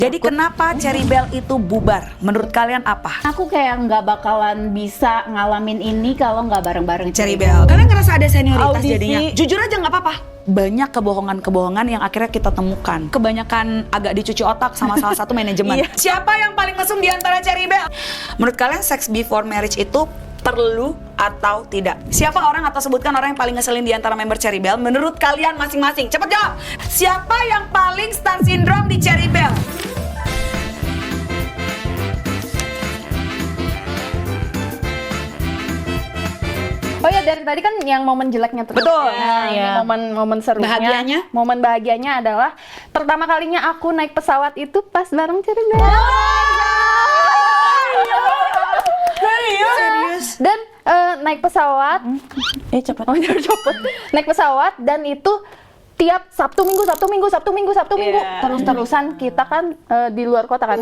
Jadi kenapa Cherry Belle itu bubar? Menurut kalian apa? Aku kayak nggak bakalan bisa ngalamin ini kalau nggak bareng-bareng Cherry Belle. Kalian ngerasa ada senioritas Audisi. jadinya? Jujur aja nggak apa-apa. Banyak kebohongan-kebohongan yang akhirnya kita temukan. Kebanyakan agak dicuci otak sama salah satu manajemen. Siapa yang paling mesum di antara Cherry Belle? Menurut kalian sex before marriage itu perlu atau tidak? Siapa orang atau sebutkan orang yang paling ngeselin di antara member Cherry Belle menurut kalian masing-masing? Cepet jawab! Siapa yang paling star syndrome di Cherry Belle? Oh ya, dari tadi kan yang momen jeleknya terus. Betul. Ya, Iya. Momen serunya. Bahagianya? Momen bahagianya adalah pertama kalinya aku naik pesawat itu pas bareng Cherry Belle. Serius? Dan naik pesawat. Cepet. Oh, udah cepet. Naik pesawat dan itu tiap Sabtu Minggu Iya. terus-terusan kita kan di luar kota kan.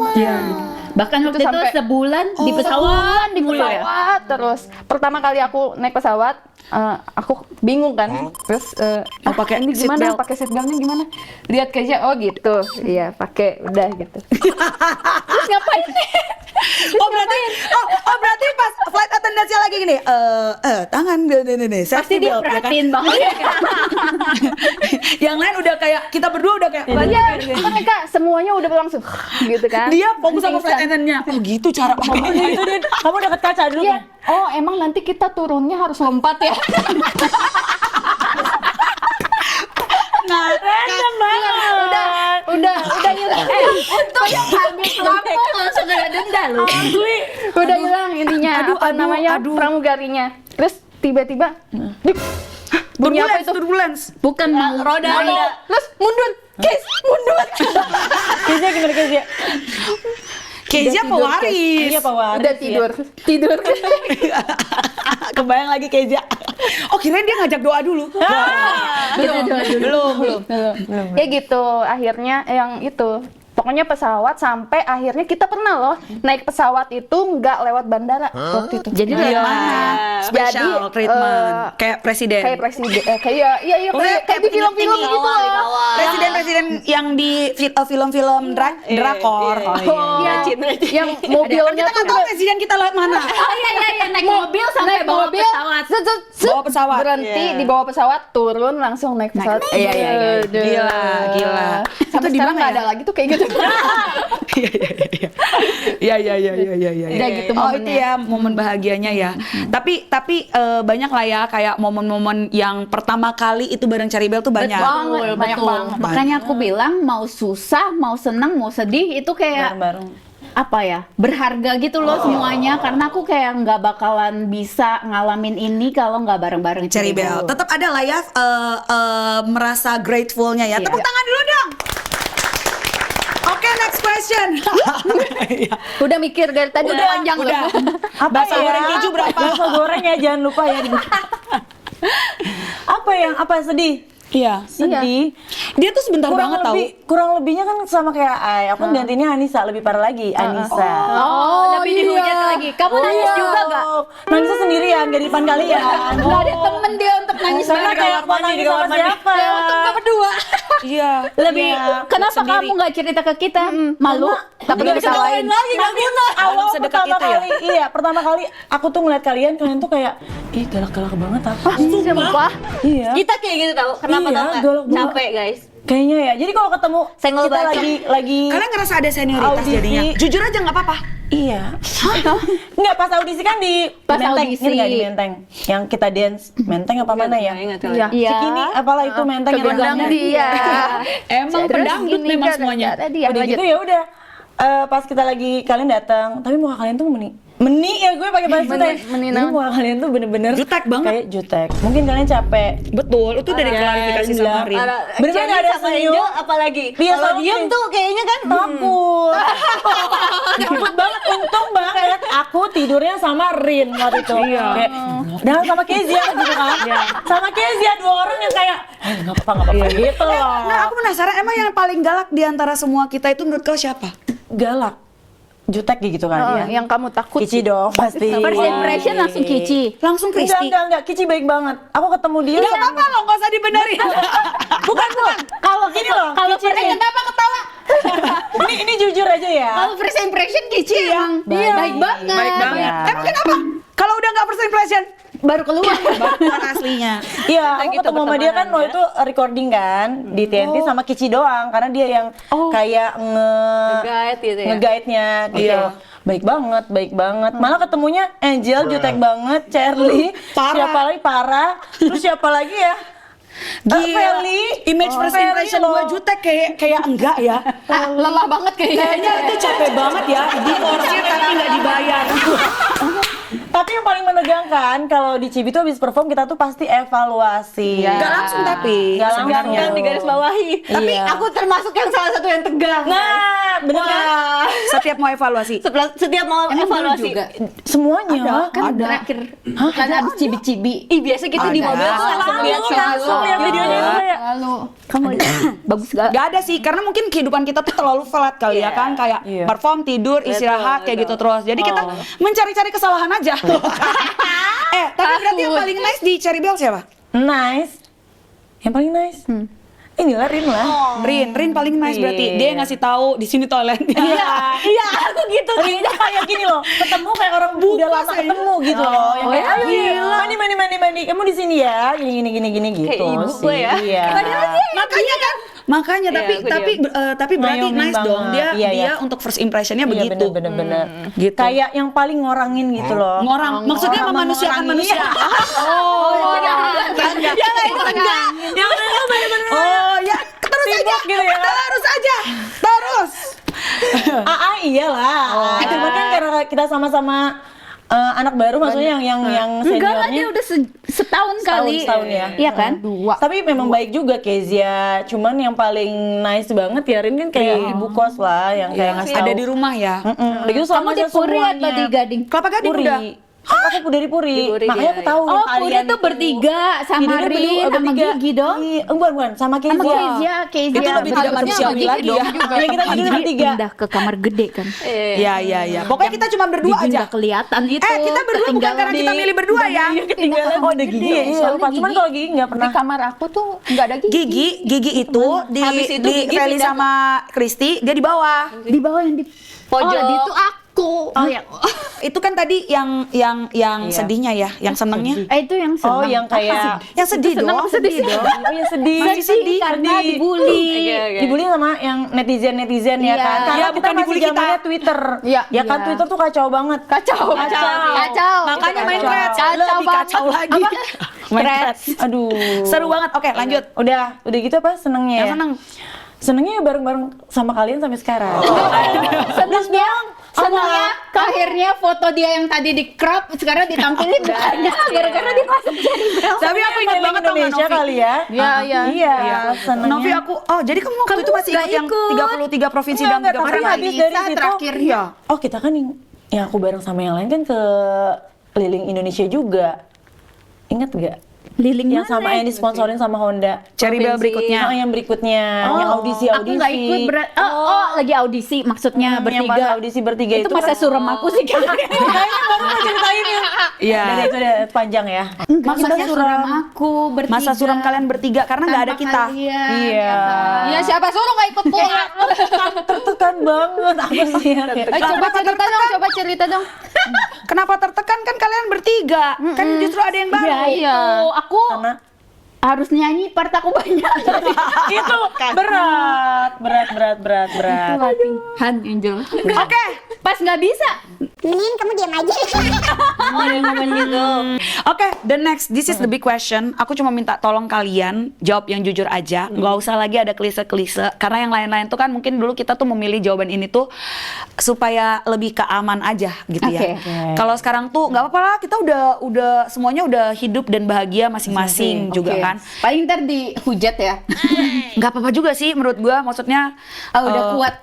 Bahkan waktu itu sampai- sebulan di pesawat di mulu ya? pesawat terus. Pertama kali aku naik pesawat, aku bingung kan. Terus pakai ini seat gimana? belt. Pakai seat beltnya gimana? Lihat kayaknya oh gitu. Iya, pakai udah gitu. Terus ngapain? berarti pas flight attendance lagi gini, tangan nih, Pasti dia perhatiin banget ya kan? Yang lain udah kayak kita berdua udah kayak Iya, mereka semuanya udah langsung gitu kan. dia fokus sama flight attendant-nya. Oh gitu cara pakainya. Itu dia, kamu deket kaca dulu Iya. kan? Oh, emang nanti kita turunnya harus lompat ya? Random banget. Udah hilang. Untung yang habis lampu langsung ada denda loh. Udah hilang intinya pramugarinya. Terus tiba-tiba bunyi apa itu? Turbulence. Bukan roda. Terus mundur. Guys, mundur. Kezia gimana Kezia? Kezia pewaris. Iya Pak Waris. Udah tidur. Kebayang lagi Kezia. Oh kirain dia ngajak doa dulu. Belum. Ya gitu, akhirnya yang itu. Pokoknya pesawat sampai akhirnya kita pernah loh naik pesawat itu nggak lewat bandara waktu itu. Jadi lewat mana? Special treatment. Kayak presiden. Kayak presiden, kayak di film-film gitu loh. Presiden-presiden yang di film-film drakor. Iya, yang mobilnya Kita nggak tahu presiden kita lewat mana. Oh iya, naik mobil sampai naik bawa mobil, pesawat. Bawa pesawat. berhenti di bawah pesawat, turun langsung naik pesawat. Iya. Gila. Sampai sekarang nggak ada lagi tuh kayak gitu. Iya. Udah gitu Oh momennya. itu ya momen bahagianya ya. Tapi banyak lah ya kayak momen-momen yang pertama kali itu bareng Cherry Belle tuh banyak. Betul. banget. Makanya aku bilang mau susah, mau senang, mau sedih itu kayak Bareng-bareng. apa ya, berharga gitu loh semuanya, karena aku kayak nggak bakalan bisa ngalamin ini kalau nggak bareng-bareng Cherry Belle. Tetap ada lah ya merasa gratefulnya ya. Iya. Tepuk tangan dulu dong. Oke, next question. Udah mikir dari tadi udah panjang loh. Apa Bakso goreng keju berapa? Bakso goreng ya, jangan lupa ya. Apa sedih? Iya. Sedih. Dia tuh sebentar banget tau. Kurang lebihnya kan sama kayak Ai. Aku gantinya Anissa, lebih parah lagi. Anissa. Lebih dihujat lagi. Kamu nangis juga gak? Nangisnya sendirian, gak di depan kalian. Nggak ada temen dia untuk nangis Karena bareng. kayak mau nangis sama siapa? Ya untuk kita berdua. Iya. Lebih, kenapa sendiri. kamu nggak cerita ke kita? Malu? Takut diketawain. lagi gak guna. Awal sedekat pertama itu ya? kali, iya pertama kali aku tuh ngeliat kalian tuh kayak ih galak-galak banget aku. Sumpah. Iya. Kita kayak gitu tau. Kenapa Iya, tau nggak? galak banget. Capek guys. Kayaknya ya. Jadi kalau ketemu Senggol kita bacok. lagi Kalian ngerasa ada senioritas Audisi. jadinya? Jujur aja nggak apa-apa. iya. Enggak pas audisi kan di Pas Menteng, audisi. ingat nggak di Menteng? Yang kita dance Menteng apa mana ya? Iya. Cikini apalah itu Menteng yang Kegondang rendangnya. dia. Emang Terus pedangdut gini, memang kan, semuanya. ada dia. Udah Lanjut. gitu ya udah. Pas kita lagi kalian datang, tapi muka kalian tuh meni ya gue pakai bahasa jutek. Meni Jadi muka kalian tuh bener-bener Jutek banget. Kayak jutek. Mungkin kalian capek. Betul, itu dari klarifikasi sama Rin. Bener-bener ada senyum. apalagi. Dia Kalau selalu diem gini. tuh kayaknya kan Takut. Takut banget. Untung banget aku tidurnya sama Rin waktu itu. Kayak, dan sama Kezia gitu kan. Sama Kezia dua orang yang kayak nggak apa-apa gitu loh. Nah, aku penasaran emang yang paling galak di antara semua kita itu menurut kau siapa? Galak. Jutek gitu kan ya. Yang kamu takut. Kici dong pasti. first impression langsung Kici. Langsung Kristi. Enggak, Kici baik banget. Aku ketemu dia. Gak apa-apa loh, gak usah dibenerin. Bukan. Kalau Gini loh, kalau Kici nih. kenapa ketawa? Ini jujur aja ya. Kalau first impression Kici emang baik banget. Baik banget. Iya. Emang kenapa? Kalau udah nggak first impression, Baru keluar. baru keluar aslinya. Iya, aku gitu ketemu sama dia kan pertemanannya. waktu itu recording kan di TNT sama Kici doang karena dia yang kayak Guide gitu ya. nge-guide-nya gitu. Iya. Baik banget. Malah ketemunya Angel jutek banget, Charlie, Parah. siapa lagi parah, terus siapa lagi ya? Gila. Feli. Image first Feli impression loh. 2 juta kayak enggak ya. Lelah banget kayaknya. Kayaknya itu capek banget ya, diforsir tapi nggak dibayar. Tapi yang paling menegangkan kalau di Cibi tuh habis perform kita tuh pasti evaluasi. Nggak langsung tapi. Nggak langsung. sebenarnya. Yang di garis bawahi. Tapi Iya. aku termasuk yang salah satu yang tegang. Nah, bener kan? Wah. Setiap mau evaluasi. Setiap mau Emang evaluasi. juga. Semuanya. Kan terakhir kan habis cibi-cibi. Ih, biasa kita di Ada. mobil tuh langsung lihat Langsung lihat videonya itu kayak Lalu kamu bagus gak? Gak ada sih, karena mungkin kehidupan kita tuh terlalu flat kali ya kan, kayak Iya. perform, tidur, istirahat, kayak gitu terus. Jadi kita mencari-cari kesalahan aja. Tapi berarti yang paling nice di Cherry Bell siapa? nice. Yang paling nice. Inilah Rin lah. Rin paling nice berarti. Dia yang ngasih tahu di sini toiletnya. Iya, aku gitu. Rin tuh kayak gini loh, ketemu kayak orang udah lama ketemu gitu loh. Yang kayak, ayo mandi. Kamu di sini ya, gini gitu. Kayak ibu gue ya. Iya. Makanya Iya, tapi berarti Ngayomin nice dong. banget. Dia Iya. untuk first impressionnya Iya, begitu. bener. Gitu. Kayak yang paling ngorangin gitu loh. Ngorang, maksudnya Ngorang memanusiakan mengorangi. manusia. Oh ya, terus aja. Sibuk gitu ya. Terus aja. Terus. Iyalah. Cuman kan karena kita sama-sama anak baru maksudnya yang Enggak lah, dia seniornya udah setahun kali. setahun ya. Iya kan? Tapi memang baik juga Kezia. Cuman yang paling nice banget ya Rin kan kayak ibu kos lah yang kayak ngasih Ada tahu. di rumah ya. Udah gitu Kamu sama di aja Puri atau semuanya. di Gading? Kelapa Gading Puri. udah. Aku dari Puri. Di Puri, Makanya aku iya, tahu Oh, kalian Puri tuh itu. bertiga sama Tidurnya Rin, berdua, sama bertiga. Gigi dong. Iya, bukan, sama Kezia. Sama Kezia. Itu lebih tidak manusiawi lagi ya. Iya, kita tidur bertiga. Pindah ke kamar gede kan. Iya. Pokoknya kita cuma berdua Gigi aja. nggak kelihatan itu. Kita berdua bukan ketinggalan karena kita di- milih berdua ya. Ketinggalan. Oh, ada Gigi. Iya, Soalnya lupa. Cuman Gigi- kalau Gigi nggak Di pernah. kamar aku tuh nggak ada gigi. Gigi itu di Habis itu Gigi Feli pindah sama Kristi, dia di bawah. Di bawah yang di Pojok. Oh, itu aku. Oh, yang Itu kan tadi yang sedihnya ya, yang senengnya. itu yang senang. Oh, yang kayak Yang sedih dong. sedih dong. Oh, yang sedih. Masih sedih karena dibully. Dibully sama yang netizen ya Iya. kan. Karena Iya, kita bukan masih dibully kita. zamannya Twitter. Iya. Ya kan Iya. Twitter tuh kacau banget. Kacau. Makanya main Kacau. threads, Kacau lebih banget. kacau lagi. Main threads. Aduh. Seru banget. Oke, lanjut. Udah gitu apa senengnya Yang ya? seneng. Senengnya ya bareng-bareng sama kalian sampai sekarang. Senangnya akhirnya foto dia yang tadi di crop sekarang ditampilin banyak gara-gara dia masuk Cherry Bell. Tapi aku ingat banget tau nggak, Indonesia Novi? kali ya. Iya. Iya, senengnya. Novi jadi kamu waktu itu masih nggak ikut yang ikut. 33 provinsi Enggak, dan 3 tapi provinsi. habis dari Bisa situ terakhirnya. Oh, kita kan yang aku bareng sama yang lain kan ke keliling Indonesia juga. Ingat gak? Liling Yang sama yang disponsorin sama Honda. Cherry Bell berikutnya. Oh, yang berikutnya, yang audisi. Aku nggak ikut lagi audisi maksudnya Yang pas bertiga. audisi bertiga Itu itu masa kan- suram aku sih kayaknya. Kayaknya baru mau ceritain ya. Iya. Dan itu udah panjang ya. Maksudnya suram aku bertiga. Masa suram kalian bertiga karena nggak ada Tanpa kita. kalian, Iya. ya kan? Iya, siapa suruh nggak ikut pulang? Tertekan banget apa sih ya? Coba cerita dong. Kenapa tertekan kan kalian bertiga? Kan justru ada yang baru. Ya itu aku Karena harus nyanyi part aku banyak. itu berat. Latihan Angel. Oke. Pas nggak bisa. Mendingan kamu diam aja. Oke, the next, this is the big question. Aku cuma minta tolong kalian jawab yang jujur aja. Nggak usah lagi ada klise-klise. Karena yang lain-lain tuh kan mungkin dulu kita tuh memilih jawaban ini tuh supaya lebih keaman aja gitu ya. Oke. Kalau sekarang tuh nggak apa-apa lah, kita udah semuanya udah hidup dan bahagia masing-masing juga Oke. kan. Paling ntar dihujat ya. Nggak apa-apa juga sih menurut gua. Maksudnya Udah kuat.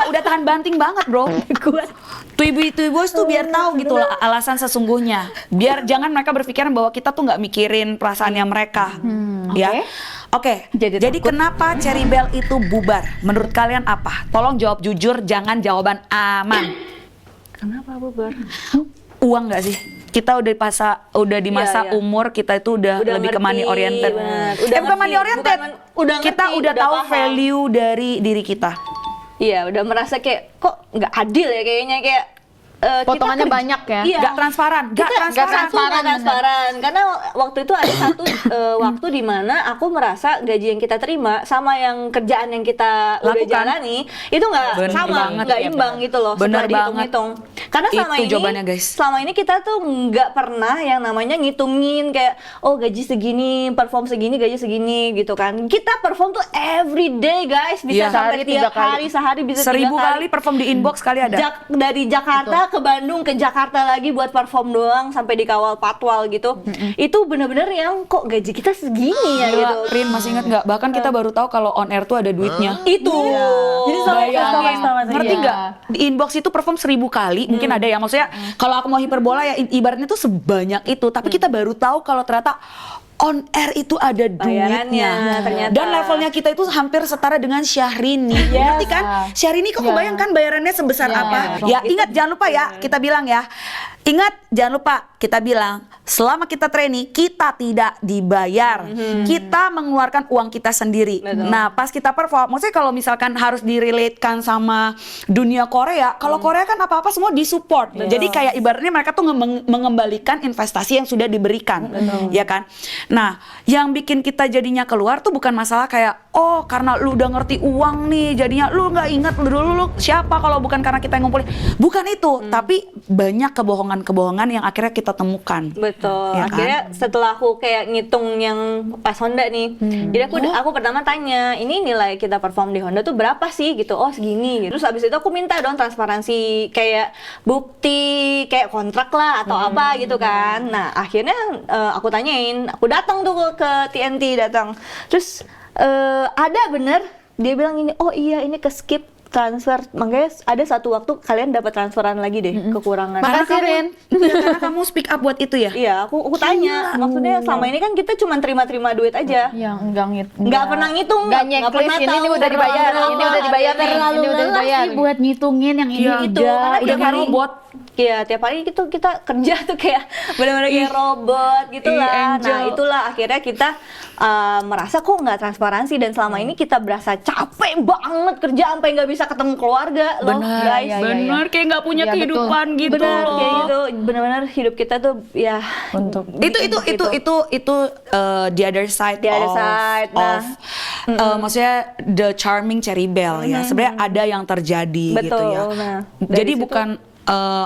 Udah tahan banting banget, bro. Kuat. Tuh ibu-ibu tuh biar tahu gitu loh alasan sesungguhnya. Biar jangan mereka berpikiran bahwa kita tuh nggak mikirin perasaannya mereka. Ya. Oke. Jadi kenapa Cherry Bell itu bubar? Menurut kalian apa? Tolong jawab jujur, jangan jawaban aman. Kenapa bubar? uang nggak sih? Kita udah di masa Iya. umur kita itu udah lebih ke money ngerti, oriented. bener. Bukan money oriented. Udah Kita ngerti, udah udah tahu paham. value dari diri kita. Iya, udah merasa kayak kok nggak adil ya kayaknya kayak Potongannya kita banyak ya? Iya. Nggak transparan, nggak Kita transparan. nggak transparan. Karena waktu itu ada satu waktu di mana aku merasa gaji yang kita terima sama yang kerjaan yang kita udah Lakukan. jalani itu nggak Bener sama, banget. nggak Iya, imbang bener. gitu loh. Bener setelah dihitung-hitung. Karena Itu jawabannya, guys. selama ini kita tuh nggak pernah yang namanya ngitungin kayak oh gaji segini, perform segini, gaji segini gitu kan. Kita perform tuh every day guys, bisa Iya. sampai Sehari 3 tiap kali. hari, sehari bisa 1000 3 kali perform di inbox kali ada. dari Jakarta ke Bandung ke Jakarta lagi buat perform doang sampai dikawal patwal gitu. Itu bener-bener yang kok gaji kita segini ya gitu. Gila, Rin masih inget nggak? Bahkan kita baru tahu kalau on air tuh ada duitnya. Itu. Jadi Bayangin. ngerti Iya. nggak? Di inbox itu perform 1000 kali, mungkin ada ya. Maksudnya kalau aku mau hiperbola ya ibaratnya tuh sebanyak itu. Tapi kita baru tahu kalau ternyata on air itu ada Bayarannya, duitnya. ternyata. Dan levelnya kita itu hampir setara dengan Syahrini. Ngerti kan? Syahrini kok kebayangkan bayarannya sebesar apa? Ya ingat jangan lupa ya, kita bilang ya. Ingat jangan lupa kita bilang selama kita training kita tidak dibayar. Kita mengeluarkan uang kita sendiri. Betul. Nah, pas kita perform, maksudnya kalau misalkan harus direlatekan sama dunia Korea, kalau Korea kan apa-apa semua disupport. Jadi kayak ibaratnya mereka tuh mengembalikan investasi yang sudah diberikan. Ya kan? Nah, yang bikin kita jadinya keluar tuh bukan masalah kayak oh karena lu udah ngerti uang nih, jadinya lu nggak ingat lu siapa kalau bukan karena kita yang ngumpulin. Bukan itu, tapi banyak kebohongan-kebohongan yang akhirnya kita temukan. Betul. Ya kan? Akhirnya setelah aku kayak ngitung yang pas Honda nih, jadi aku pertama tanya, ini nilai kita perform di Honda tuh berapa sih gitu? Oh segini. Gitu. Terus abis itu aku minta dong transparansi kayak bukti, kayak kontrak lah atau apa gitu kan. Nah akhirnya aku tanyain, aku datang tuh ke TNT datang. Terus ada bener dia bilang ini, oh iya ini ke skip transfer, makanya ada satu waktu kalian dapat transferan lagi deh kekurangan. Makasih, Rin. Karena kamu speak up buat itu ya. Iya, aku tanya. Maksudnya selama ini kan kita cuma terima-terima duit aja. Yang enggak Nggak pernah ngitung, Nggak nggak checklist, pernah ini tahu udah dibayar, berapa, ini udah dibayar nih, terlalu ini udah lelah dibayar. sih. buat ngitungin yang ini Iya, Itu, udah karena udah tiap kayak hari robot. Iya, tiap hari itu kita kerja tuh kayak benar-benar kayak robot gitu Ih, lah. Angel. Nah, itulah akhirnya kita merasa kok nggak transparansi dan selama ini kita berasa capek banget kerja sampai nggak bisa ketemu keluarga loh, Benar, guys. iya, benar kayak nggak punya Iya, kehidupan gitu. Benar loh. kayak gitu. Benar-benar hidup kita tuh ya untuk Itu the other side The other side, nah. maksudnya the charming Cherry Belle ya. Sebenarnya ada yang terjadi gitu Betul, ya. nah, dari Jadi situ- bukan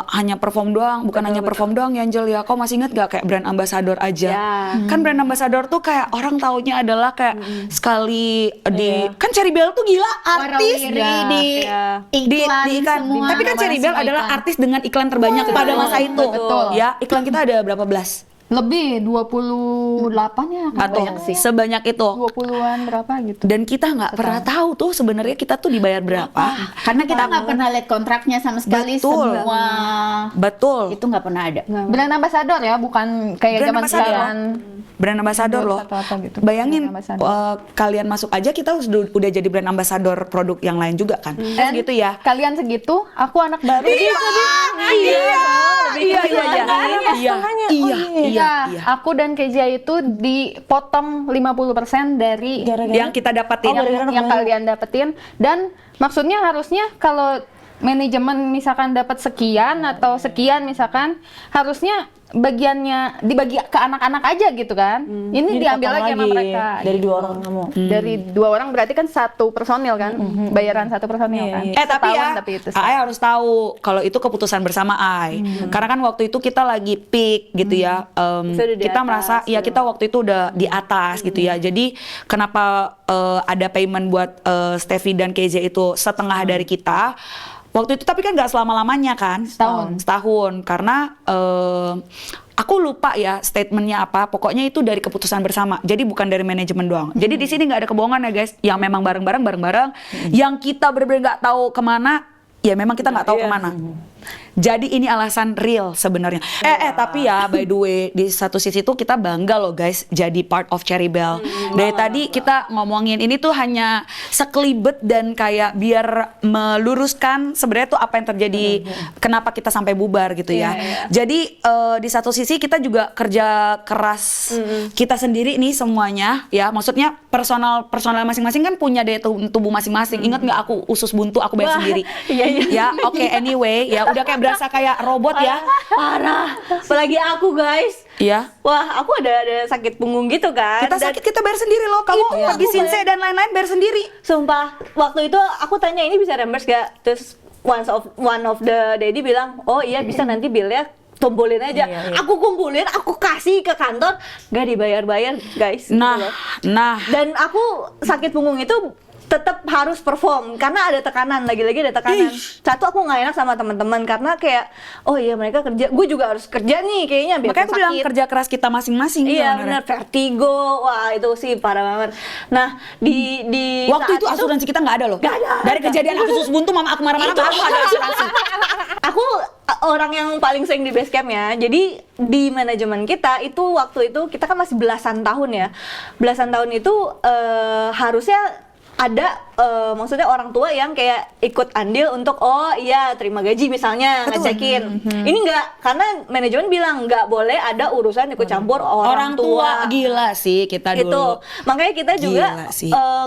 hanya perform doang, bukan hanya perform doang ya Angel ya. Kau masih inget gak kayak brand ambassador aja? Ya. Kan brand ambassador tuh kayak orang taunya adalah kayak sekali di kan Cherry Belle tuh gila artis warawiri di Iya. iklan, di iklan. semua. Tapi kan Cherry Belle Semua adalah iklan. artis dengan iklan terbanyak pada masa itu. Betul. Ya, iklan kita ada berapa belas? Lebih 28 ya, Atau banyak sih. sebanyak itu. 20-an berapa gitu. Dan kita nggak pernah tahu tuh sebenarnya kita tuh dibayar berapa. Karena kita nggak pernah lihat kontraknya sama sekali. Betul. Semua Betul. itu nggak pernah ada. Brand ambassador ya, bukan kayak Brand zaman ambassador. sekarang. Brand ambassador loh. Atau apa gitu. Bayangin Brand ambassador. kalian masuk aja kita udah jadi brand ambassador produk yang lain juga kan. Kan gitu ya. Kalian segitu, aku anak baru. Iya. Aku dan Kezia itu dipotong 50% dari Yang kita dapatin. yang kalian dapetin, dan maksudnya harusnya kalau manajemen misalkan dapat sekian atau sekian misalkan, harusnya bagiannya dibagi ke anak-anak aja gitu kan. Ini diambil lagi sama mereka dari gitu. 2 orang kamu. Dari 2 orang berarti kan 1 personil kan, bayaran 1 personil kan. Tapi Setahun ya, tapi itu sih. Ai harus tahu kalau itu keputusan bersama Ai. Karena kan waktu itu kita lagi peak gitu ya. Sudah di Kita atas, merasa ya kita waktu itu udah di atas gitu ya. Jadi kenapa ada payment buat Steffi dan KJ itu setengah dari kita? Waktu itu tapi kan nggak selama-lamanya kan. Setahun. Karena aku lupa ya statementnya apa. Pokoknya itu dari keputusan bersama. Jadi bukan dari manajemen doang. Jadi di sini nggak ada kebohongan ya guys. Yang memang bareng-bareng. Yang kita benar-benar nggak tahu kemana. Ya memang kita nggak tahu kemana. Jadi ini alasan real sebenarnya. Tapi ya by the way, di satu sisi tuh kita bangga loh guys jadi part of Cherry Bell. Dari tadi kita ngomongin ini tuh hanya sekelibet dan kayak biar meluruskan sebenarnya tuh apa yang terjadi, kenapa kita sampai bubar gitu ya. Jadi di satu sisi kita juga kerja keras kita sendiri nih semuanya ya. Maksudnya personal masing-masing kan punya daya tubuh masing-masing. Ingat nggak aku usus buntu aku bayar sendiri. Ya, oke, anyway, ya udah kayak berasa kayak robot ya. Parah. Apalagi aku guys. Iya. Wah, aku ada sakit punggung gitu kan. Kita sakit kita bayar sendiri loh. Kamu pergi Sinse dan lain-lain bayar sendiri. Sumpah, waktu itu aku tanya ini bisa reimburse gak? Terus one of the daddy bilang, oh iya bisa nanti billnya tombolin aja. Aku kumpulin, aku kasih ke kantor, gak dibayar-bayar guys. Nah. Dan aku sakit punggung itu tetap harus perform karena ada tekanan, lagi-lagi ada tekanan. Satu, aku nggak enak sama teman-teman karena kayak oh iya mereka kerja, gue juga harus kerja nih kayaknya biar makanya aku bilang kerja keras kita masing-masing. Iya benar, vertigo, wah itu sih parah banget. Nah di waktu itu asuransi kita nggak ada loh. Nggak ada. Dari kejadian aku usus buntu mama aku marah-marah aku ada asuransi. Aku orang yang paling sering di base camp ya. Jadi di manajemen kita itu waktu itu kita kan masih belasan tahun ya. Belasan tahun itu harusnya ada maksudnya orang tua yang kayak ikut andil untuk oh iya terima gaji misalnya ngecekin. Ini enggak, karena manajemen bilang enggak boleh ada urusan ikut campur orang tua. Gila sih kita dulu. Itu makanya kita juga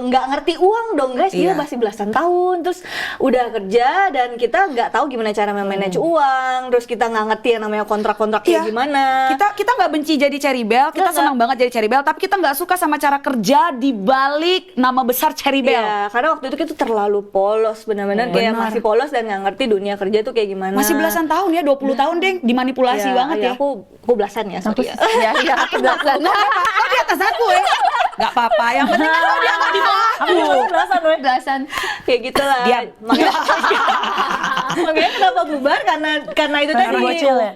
nggak ngerti uang dong guys. Dia masih belasan tahun terus udah kerja dan kita nggak tahu gimana cara memanage uang. Terus kita nggak ngerti yang namanya kontrak-kontrak kayak gimana. Kita nggak benci jadi Cherry Bell, kita senang banget jadi Cherry Bell, tapi kita nggak suka sama cara kerja di balik nama besar Cherry Bell. Iya, karena waktu itu kita terlalu polos, benar-benar kayak masih polos dan nggak ngerti dunia kerja tuh kayak gimana. Masih belasan tahun ya, 20 tahun deh, dimanipulasi banget ya. Aku belasan ya, sorry ya. Iya, aku belasan. Kok di atas aku ya? Gak apa-apa, yang penting kan dia nggak di bawah aku. Belasan. Kayak gitulah. Diam. Makanya kenapa bubar karena itu tadi. bocil ya?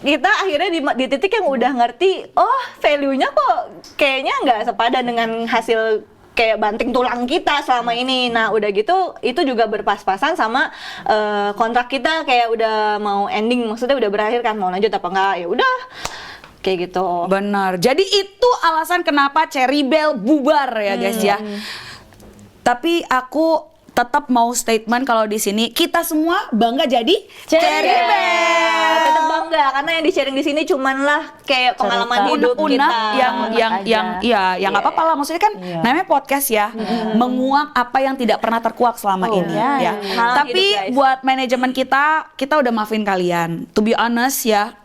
Kita akhirnya di titik yang udah ngerti, oh value-nya kok kayaknya nggak sepadan dengan hasil kayak banting tulang kita selama ini. Nah udah gitu itu juga berpas-pasan sama kontrak kita kayak udah mau ending, maksudnya udah berakhir kan, mau lanjut apa enggak, ya udah kayak gitu. Benar. Jadi itu alasan kenapa Cherry Bell bubar ya guys ya. Tapi aku tetap mau statement kalau di sini kita semua bangga jadi Cherry Bell. Tetap bangga karena yang di-sharing di sini cuman lah kayak pengalaman hidup unek-unek kita. yang nggak apa-apa lah, maksudnya kan namanya podcast ya, menguak apa yang tidak pernah terkuak selama ini ya. Tapi hidup, guys. buat manajemen kita udah maafin kalian. To be honest ya,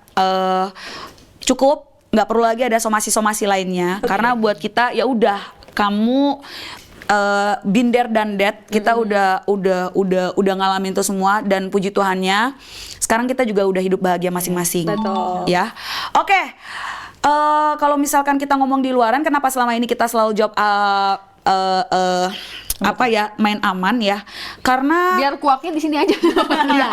cukup, nggak perlu lagi ada somasi-somasi lainnya karena buat kita ya udah kamu binder dan dead, kita udah ngalamin itu semua dan puji Tuhannya sekarang kita juga udah hidup bahagia masing-masing. Betul. Ya. Oke. Kalau misalkan kita ngomong di luaran, kenapa selama ini kita selalu jawab apa ya, main aman ya? Karena Biar kuaknya di sini aja. iya,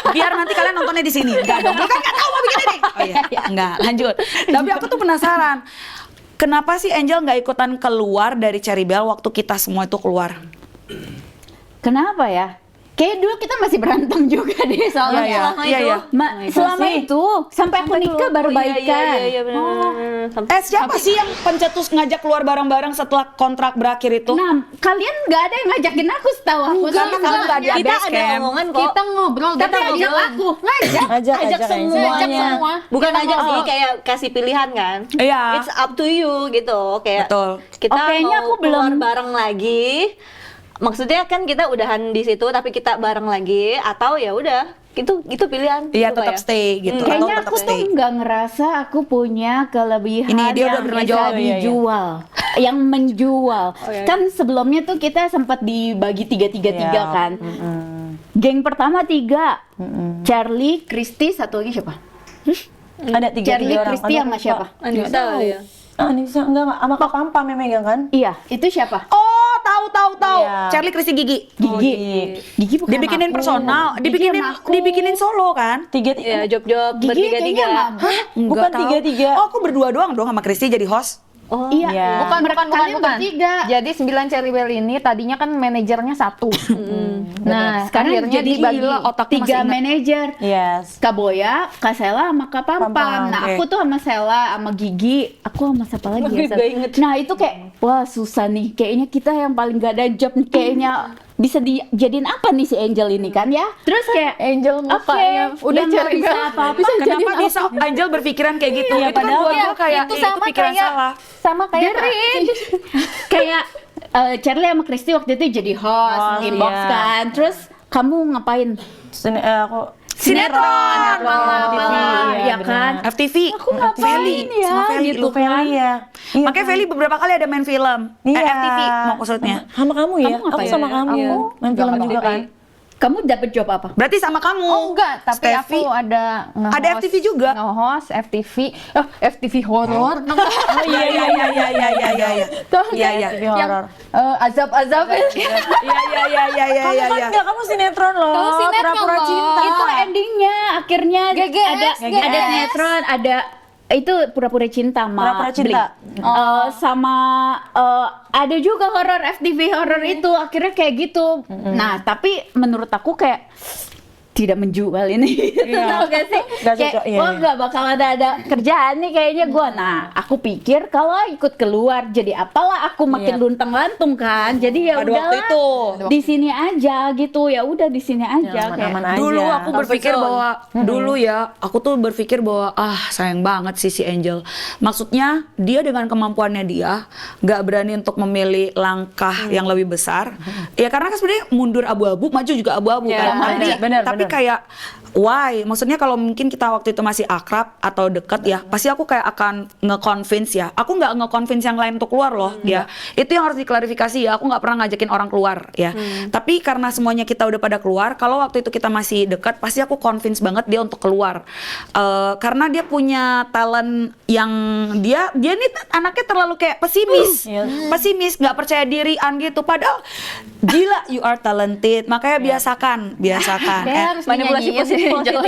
biar nanti kalian nontonnya di sini. Enggak dong, kan nggak tahu mau bikin ini. Oh iya, enggak, lanjut. Tapi aku tuh penasaran. Kenapa sih Angel nggak ikutan keluar dari Cherry Bell waktu kita semua itu keluar? Kenapa ya? Kayak dulu kita masih berantem juga deh soalnya. Selama itu sampai aku nikah baru baikan. Iya benar. Siapa sih yang pencetus ngajak keluar bareng-bareng setelah kontrak berakhir itu? Nah, kalian nggak ada yang ngajakin aku, setahu aku. Karena kamu nggak di Kita base ada camp. omongan kok. Kita ngobrol, Tapi ajak aku, Ajak semuanya. semua. Bukan ajak sih, kayak kasih pilihan kan. Iya. It's up to you gitu. Kayak Betul. kita kayaknya mau aku belum- keluar bareng lagi. Maksudnya kan kita udahan di situ tapi kita bareng lagi, atau ya udah itu pilihan. Iya, gitu tetap ya. stay gitu. Kayaknya Atau tetap aku tuh nggak ngerasa aku punya kelebihan Ini dia udah yang pernah bisa jawab. dijual, yang menjual. Kan sebelumnya tuh kita sempat dibagi 3-3-3 kan. Geng pertama 3, Charlie, Christy, satu lagi siapa? Ada Charlie, Christy sama siapa? Anissa ya. Anissa enggak sama Kak Pam yang megang kan? Iya, itu siapa? Oh, tahu. Iya. Charlie Christy Gigi. Gigi bukan Dibikinin aku. personal, Gigi sama aku. dibikinin solo kan? Iya, job Gigi kayaknya bertiga-tiga. nggak- Bukan Nggak tahu. 3-3. Oh, aku berdua doang dong sama Christy jadi host. Oh, Iya, iya. Bukan, kalian bertiga. Jadi 9 Cherry Bell ini tadinya kan manajernya 1. Nah, Sekarang akhirnya jadi dibagi. gila, otaknya masih 3 ingat. manajer. Yes. Kak Boya, Kak Sela, sama Kak Pampam. Pampam, Nah, oke. aku tuh sama Sela, sama Gigi. Aku sama siapa lagi ya? Sel? Nah, itu kayak, wah susah nih. Kayaknya kita yang paling gak ada job nih. Kayaknya bisa dijadiin apa nih si Angel ini kan ya? Terus kayak, Angel oke, mukanya udah yang nggak Cherry bisa Bell. apa-apa. Kenapa bisa Angel berpikiran kayak gitu? Iya, Itu kan padahal buat Iya, gue kayak itu itu sama pikiran kayak salah. sama kayak Rin. Kayak Charlie sama Christy waktu itu jadi host, inbox iya. kan. Terus kamu ngapain? Aku Sinetron, malam, iya, ya kan? FTV. Aku ngapain Feli, ya, sama Feli gitu lu. Feli ya. Iya, Makanya Feli beberapa kali ada main film. Iya. FTV maksudnya. sama kamu ya? Kamu ngapain? Aku sama kamu. Iya. Main film Jangan juga FTV. kan? Kamu dapat job apa? Berarti sama kamu. Oh enggak, tapi Steffi. aku ada nge-host. Ada FTV juga? Nge-host FTV. FTV horor. Oh iya iya iya iya iya iya iya. Iya. Tuh, Iya iya. TV horor. azab-azab. Iya iya iya iya iya Kamu iya. kan enggak, kamu sinetron loh. Kamu sinetron Pura-pura loh. cinta. Itu endingnya akhirnya GGS. ada sinetron, ada itu pura-pura cinta sama Pura-pura cinta. sama ada juga horor FTV horor itu akhirnya kayak gitu. Nah, tapi menurut aku kayak tidak menjual ini. Tahu gak sih? Nggak Kayak, cocok, iya, wah iya. nggak bakal ada kerjaan nih kayaknya gue. Nah, aku pikir kalau ikut keluar jadi apalah aku makin Iya. luntang-lantung kan. Jadi ya Pada waktu udahlah. itu. Di sini aja gitu. Ya udah di sini aja kayak. Aman-aman aja. Dulu aku berpikir bahwa dulu ya, aku tuh berpikir bahwa sayang banget sih si Angel. Maksudnya dia dengan kemampuannya dia nggak berani untuk memilih langkah yang lebih besar. Ya karena kan sebenarnya mundur abu-abu, maju juga abu-abu Ya, kan. Tapi benar. kayak why? Maksudnya kalau mungkin kita waktu itu masih akrab atau dekat ya, pasti aku kayak akan nge-convince ya. Aku nggak nge-convince yang lain untuk keluar loh ya. Itu yang harus diklarifikasi ya. Aku nggak pernah ngajakin orang keluar ya. Tapi karena semuanya kita udah pada keluar, kalau waktu itu kita masih dekat, pasti aku convince banget dia untuk keluar. Karena dia punya talent yang dia nih anaknya terlalu kayak pesimis. Pesimis, nggak percaya dirian gitu. Padahal gila, you are talented. Makanya biasakan. Kayak harus Manipulasi dinyanyiin positif. Angel.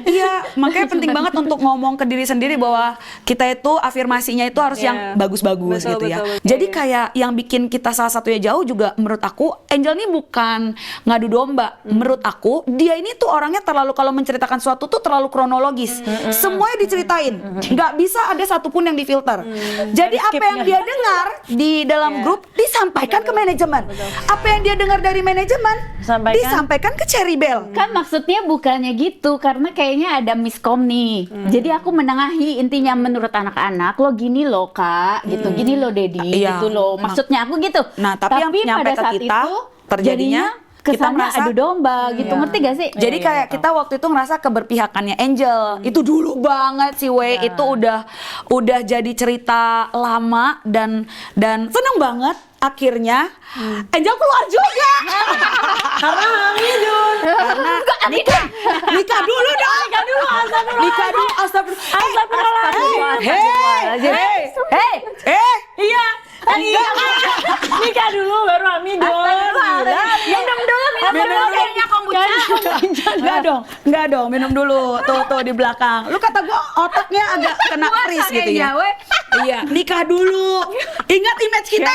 Iya, makanya penting banget untuk ngomong ke diri sendiri bahwa kita itu afirmasinya itu harus yang bagus-bagus gitu ya. Jadi kayak yang bikin kita salah satunya jauh juga menurut aku, Angel ini bukan ngadu domba. Menurut aku, dia ini tuh orangnya terlalu kalau menceritakan sesuatu tuh terlalu kronologis. Semuanya diceritain, nggak bisa ada satupun yang difilter. Jadi apa yang dia dengar di dalam grup disampaikan ke manajemen. Apa yang dia dengar dari manajemen disampaikan ke Cherry Bell. Kan maksudnya bukannya gitu, karena kayaknya ada miskom nih. Jadi aku menengahi intinya menurut anak-anak, lo gini lo kak, gitu, gini lo Dedi, Iya. gitu lo. Maksudnya aku gitu. Nah, tapi yang nyampe pada ke saat kita, itu, terjadinya jadinya kita kesannya merasa- adu domba gitu, ngerti gak sih? Jadi kayak kita waktu itu ngerasa keberpihakannya Angel. Itu dulu banget sih we. Itu udah jadi cerita lama dan seneng banget akhirnya Angel keluar juga. Karena hamil. Karena nikah dulu dong. Nikah dulu. Astagfirullah. Hey. Iya. Nikah dulu baru Hamidon. Minum dulu, kayaknya kombucha. Enggak dong, minum dulu. Tuh di belakang. Lu kata gua otaknya agak kena freeze gitu ya. Iya, nikah dulu. Ingat image kita.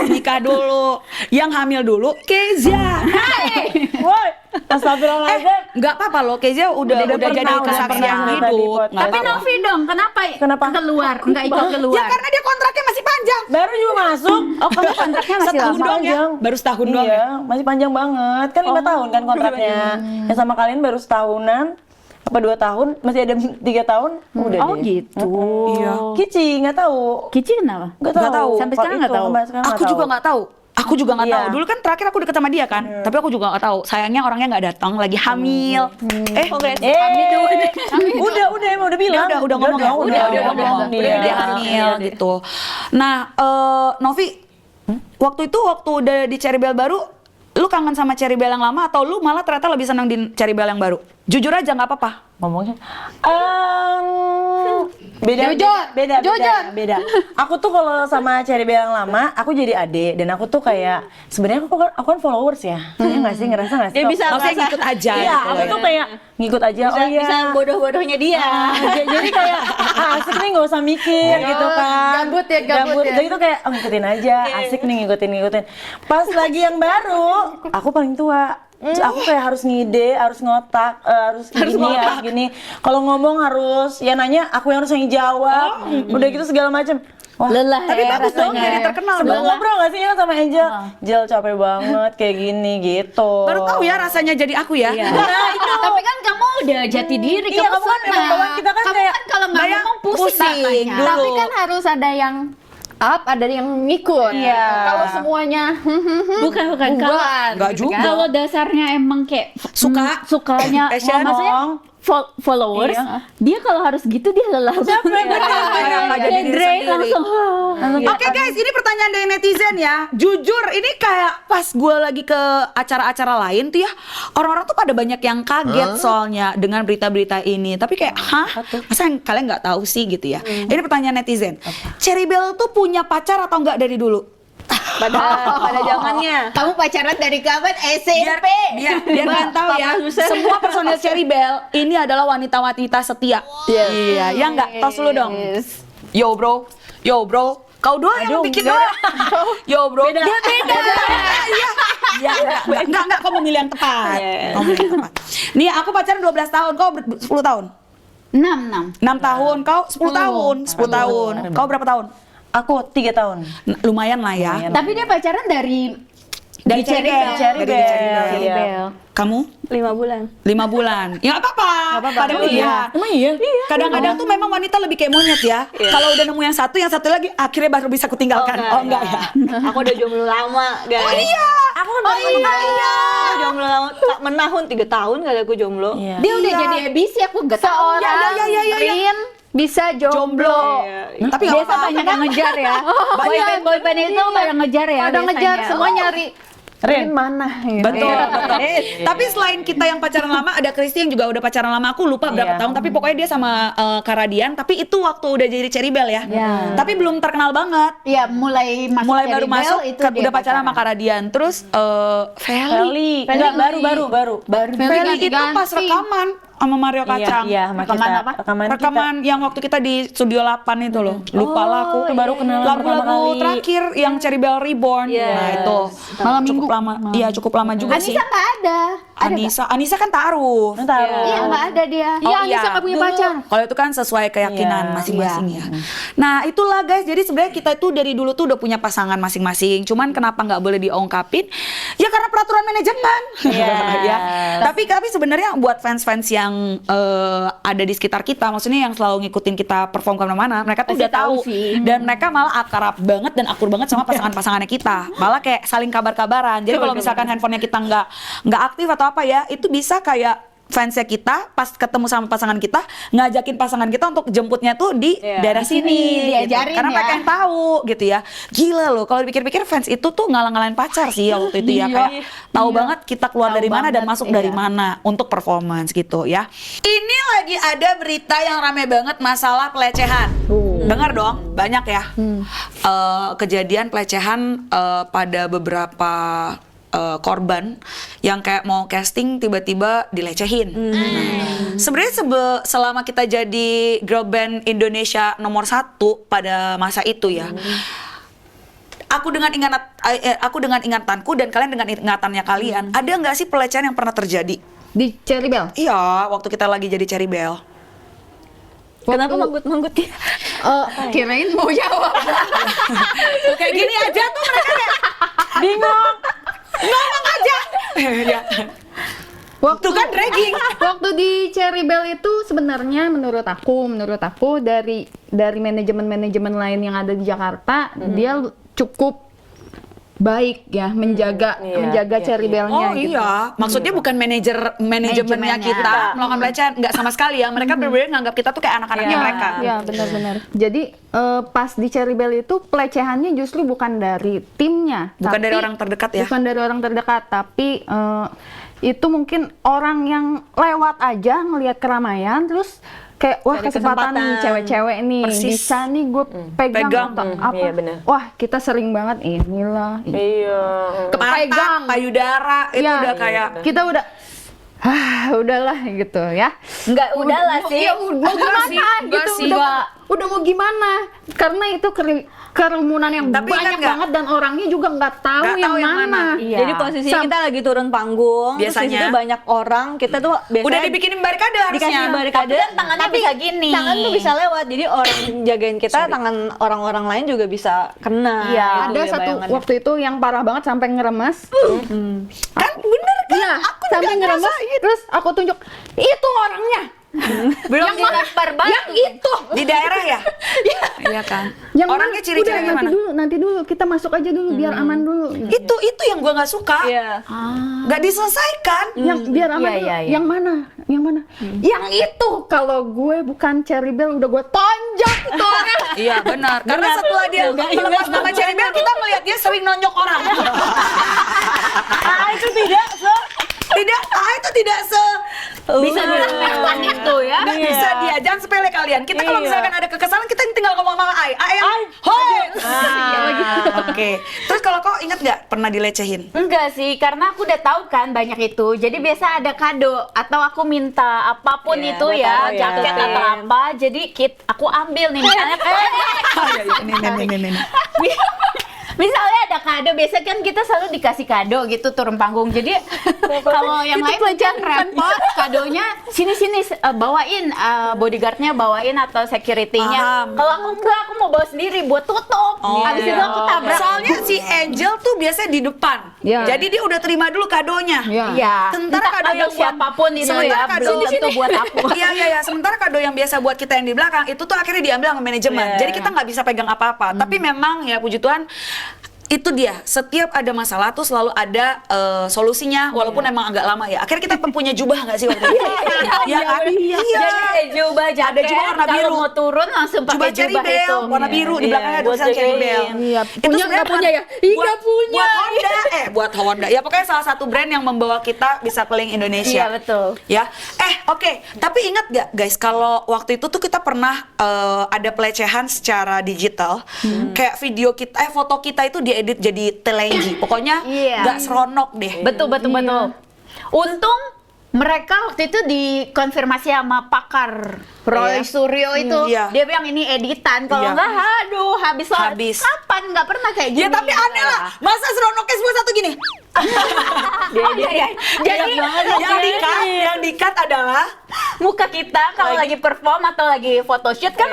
Nikah dulu. Yang hamil dulu Kezia. Woi, astagfirullahaladzim. Enggak apa-apa loh, Kezia udah jadi pernah, kesaksian pernah hidup. di Nggak podcast. Tapi apa-apa. Novi dong, kenapa keluar? Enggak ikut Ya keluar. karena dia kontraknya masih panjang. Baru juga masuk. Oh, kamu kontraknya masih Setahun lama. doang ya? Baru setahun doang ya? Iya, masih panjang banget. Kan 5 tahun kan kontraknya. Yang sama kalian baru setahunan. Apa 2 tahun? Masih ada 3 tahun? Udah Oh deh. gitu. Iya. Kici, nggak tahu. Kici kenapa? Nggak tahu. Sampai sekarang nggak tahu. Aku juga nggak tahu. Aku juga nggak Iya. tahu. Dulu kan terakhir aku deket sama dia kan, tapi aku juga nggak tahu. Sayangnya orangnya nggak datang, lagi hamil. Udah emang udah bilang. Dia udah ngomong ya? Udah ngomong. dia. Dia hamil gitu. Nah, Novi, waktu udah di Cherry Bell baru, lu kangen sama Cherry Bell yang lama atau lu malah ternyata lebih senang di Cherry Bell yang baru? Jujur aja nggak apa-apa. Ngomongnya beda, Jujur. beda. Aku tuh kalau sama Cherry Bell yang lama, aku jadi ade dan aku tuh kayak sebenarnya aku kan followers ya. Ya nggak sih, ngerasa nggak sih? Dia bisa Maksudnya ngikut aja Iya, gitu aku ya. tuh kayak ngikut aja. bisa, Oh iya. bisa bodoh-bodohnya dia. Jadi kayak asik nih nggak usah mikir gitu kan. Gabut ya, gabut ya. Jadi tuh kayak ngikutin aja, asik nih ngikutin. Pas lagi yang baru, aku paling tua. Terus aku kayak harus ngide, harus ngotak, harus gini. Kalau ngomong harus ya nanya, aku yang harus yang jawab. Udah gitu segala macam. Wah, Lelah Tapi ya bagus dong rasanya jadi ya. terkenal sebelum dong. ngobrol gak sih ya sama Angel? Jel capek banget kayak gini gitu. Baru tahu ya rasanya jadi aku ya. Tapi kan kamu udah jati diri, Iya, kamu kan senang. emang kita kan Kamu kayak kan kalau nggak kayak ngomong pusing pusing papanya. dulu. Tapi kan harus ada yang up, ada yang ngikut. Iya. Kalau semuanya Bukan kalau bukan. Enggak juga. kalau dasarnya emang kayak sukanya Passion. maksudnya followers, Iya. dia kalau harus gitu dia lelah banget. Kayak nggak jadi Dia diri drain sendiri. langsung. Oke guys, ini pertanyaan dari netizen ya. Jujur, ini kayak pas gue lagi ke acara-acara lain tuh ya, orang-orang tuh pada banyak yang kaget soalnya dengan berita-berita ini. Tapi kayak, masa yang kalian nggak tahu sih gitu ya? Ini pertanyaan netizen. Cherry Bell tuh punya pacar atau nggak dari dulu? Pada zamannya. Kamu pacaran dari kapan? SMP. Biar kalian tahu ya, semua personil Cherry Bell ini adalah wanita-wanita setia. Iya, ya nggak? Tos dulu dong. Yo bro, kau doang yang bikin doang. Yo bro, beda. Iya, enggak, kau memilih yang tepat. Kau memilih yang tepat. Nih, aku pacaran 12 tahun, kau 10 tahun. 6. 6 tahun, kau 10 tahun. 10 tahun. Kau berapa tahun? Aku 3 tahun. Lumayan lah ya. Tapi dia pacaran dari Cherry Bell. Cherry Dari Bell. Cherry Bell. Iya. Kamu? 5 bulan. 5 bulan. Ya nggak apa-apa. Pada pilihan. Emang iya? Kadang-kadang tuh memang wanita lebih kayak monyet ya. Kalau udah nemu yang satu lagi akhirnya baru bisa kutinggalkan. Oh enggak ya. Aku udah jomblo lama, guys. Oh iya. Aku kan baru Iya. Jomblo lama, menahun 3 tahun kali aku jomblo. Iya. dia udah jadi ABC, aku nggak tahu. Seorang Ya. Rin bisa jomblo. Iya. Tapi nggak Biasa apa-apa. banyak yang ngejar ya. Boyband itu pada ngejar ya. Ada ngejar, biasanya. semua nyari Rin mana? Gitu. Betul. Tapi selain kita yang pacaran lama, ada Kristi yang juga udah pacaran lama. Aku lupa berapa Iya. tahun. Tapi pokoknya dia sama Karadian. Tapi itu waktu udah jadi Cherry Bell ya. Tapi belum terkenal banget. Iya, mulai masuk Mulai Cherry baru Bell, masuk, itu dia udah pacaran sama Karadian. Terus Feli. Enggak, baru. Feli itu ganti. pas rekaman sama Mario Kacang. Iya, sama Rekaman kita. apa? Rekaman yang waktu kita di Studio 8 itu loh. Lupa lah aku. baru kenalan pertama Lagu-lagu kali. terakhir yang Cherry Bell Reborn. Nah, itu Malam cukup minggu. lama. Iya, cukup lama juga sih. Anissa nggak ada. Anissa kan taruh. Iya, nggak ada dia. Iya, Anissa nggak punya pacar. Kalau itu kan sesuai keyakinan Iya. masing-masing ya. Nah, itulah guys. Jadi sebenarnya kita itu dari dulu tuh udah punya pasangan masing-masing. Cuman kenapa nggak boleh diungkapin? Ya karena peraturan manajemen. Ya. Tapi sebenarnya buat fans-fans yang ada di sekitar kita, maksudnya yang selalu ngikutin kita perform kemana-mana, mereka tuh Pasti udah tahu tahu sih. dan mereka malah akrab banget dan akur banget sama pasangan-pasangannya kita. Malah kayak saling kabar-kabaran. Jadi kalau misalkan handphonenya kita nggak aktif atau apa ya, itu bisa kayak fansnya kita pas ketemu sama pasangan kita ngajakin pasangan kita untuk jemputnya tuh di daerah sini, Diajarin karena ya. mereka yang tahu gitu ya. Gila loh, kalau dipikir-pikir fans itu tuh ngalang-ngalain pacar sih ya waktu itu ya, kayak tahu banget kita keluar dari mana dan masuk dari mana untuk performance gitu ya. Ini lagi ada berita yang rame banget masalah pelecehan. Dengar dong, banyak ya kejadian pelecehan pada beberapa korban yang kayak mau casting tiba-tiba dilecehin. Sebenarnya selama kita jadi girl band Indonesia nomor 1 pada masa itu ya, aku dengan ingatanku dan kalian dengan ingatannya kalian, ada nggak sih pelecehan yang pernah terjadi? Di Cherry Bell. Iya, waktu kita lagi jadi Cherry Bell. Kenapa manggut-manggut ya? Kirain mau jawab. Tuh, kayak gini aja tuh mereka kayak bingung. Ngomong aja. Ya. Waktu Tuh kan dragging. Waktu di Cherry Bell itu sebenarnya menurut aku dari manajemen lain yang ada di Jakarta, dia cukup baik ya menjaga Cherry Bell-nya Oh gitu. iya, maksudnya bukan manajemennya Manajemennya. kita melakukan pelecehan, nggak sama sekali ya. Mereka benar-benar nganggap kita tuh kayak anak-anaknya mereka. Iya, benar-benar. Jadi pas di Cherry Bell itu pelecehannya justru bukan dari timnya, Bukan dari orang terdekat ya? Bukan dari orang terdekat, tapi itu mungkin orang yang lewat aja ngelihat keramaian terus kayak wah Cari kesempatan nih kesempatan. cewek-cewek nih Persis. bisa nih gue pegang Pegang. atau apa. Iya, benar. Wah kita sering banget inilah. Iya. Kepegang. Pantat, payudara itu Ya, udah kayak kita udah udahlah gitu ya. Enggak udahlah sih. Ya mau gimana gitu. Udah mau gimana? Karena itu kerumunan yang Tapi ingat banyak nggak? banget dan orangnya juga nggak tahu Nggak yang tahu yang mana. mana. Iya. Jadi posisinya kita lagi turun panggung, terus Biasanya. di situ banyak orang, kita tuh biasanya udah dibikinin barikade harusnya. dikasih barikade, Tapi kan tangannya bisa gini. tangan tuh bisa lewat, jadi orang jagain kita, tangan orang-orang lain juga bisa kena. Iya. gitu Ada ya satu bayangannya. waktu itu yang parah banget sampai ngeremes. Kan bener kan? Iya, Aku sampai juga ngeremes. ngerasain. Terus aku tunjuk, itu orangnya. Belum dilempar batu. Yang itu. Di daerah ya? Iya kan? Yang Orangnya mana? ciri-cirinya Udah, mana? nanti dulu kita masuk aja dulu biar aman dulu. Itu yang gua nggak suka. Iya. Nggak diselesaikan. Yang biar aman Iya, dulu. iya, iya. Yang mana? Yang mana? Yang itu. Kalau gue bukan Cherry Bell udah gue tonjok itu orang. Iya benar. Karena setelah dia melepas nama Cherry Bell, kita melihat dia sering nonyok orang. Itu tidak Itu tidak se Bisa diremehkan itu ya. nggak bisa dia. Jangan sepele kalian. Kita kalau misalkan ada kekesalan, kita tinggal ngomong sama Ai yang hoi. Oke. Terus kalau kau ingat nggak pernah dilecehin? Enggak sih, karena aku udah tahu kan banyak itu. Jadi biasa ada kado atau aku minta apapun Iya, itu udah ya, tahu ya. jaket atau apa. Jadi aku ambil nih misalnya. Ini. Misalnya ada kado, biasa kan kita selalu dikasih kado gitu turun panggung. Jadi kalau yang lain mungkin repot, kadonya sini bawain bodyguardnya bawain atau security-nya. Paham. Kalau aku enggak, aku mau bawa sendiri buat tutup. Habis itu aku tabrak. Soalnya si Angel tuh biasanya di depan. Iya. Jadi dia udah terima dulu kadonya. Iya. Iya. Sementara Entah kado yang siapapun itu sementara ya, kado belum tentu buat aku. Iya. Sementara kado yang biasa buat kita yang di belakang itu tuh akhirnya diambil sama manajemen. Jadi kita nggak bisa pegang apa-apa. Tapi memang ya puji Tuhan itu dia, setiap ada masalah tuh selalu ada solusinya walaupun emang agak lama ya. Akhirnya kita punya jubah nggak sih waktu itu? Iya kan? Iya. Jadi ada jubah jaket, Ada jubah warna biru. kalau mau turun langsung Jubah pakai Cherry jubah Bell, itu. warna biru di Iya, belakangnya buat tulisan Cherry jagain. Bell. Iya, Itu punya sebenarnya nggak punya ya? Ih, nggak punya. Buat Honda. Ya pokoknya salah satu brand yang membawa kita bisa keliling Indonesia. Iya, betul. Ya, oke. Tapi ingat gak guys, kalau waktu itu tuh kita pernah ada pelecehan secara digital, kayak video kita, foto kita itu diedit jadi telenji. Pokoknya Iya. gak seronok deh. Betul. Untung mereka waktu itu dikonfirmasi sama pakar Roy Iya. Suryo itu. Iya. Dia bilang ini editan. Kalau Iya. enggak, aduh habis. Habis. Kapan nggak pernah kayak gini? Ya tapi aneh lah, masa seronoknya semua satu gini? Jadi yang dikat adalah muka kita kalau lagi perform atau lagi photoshoot kan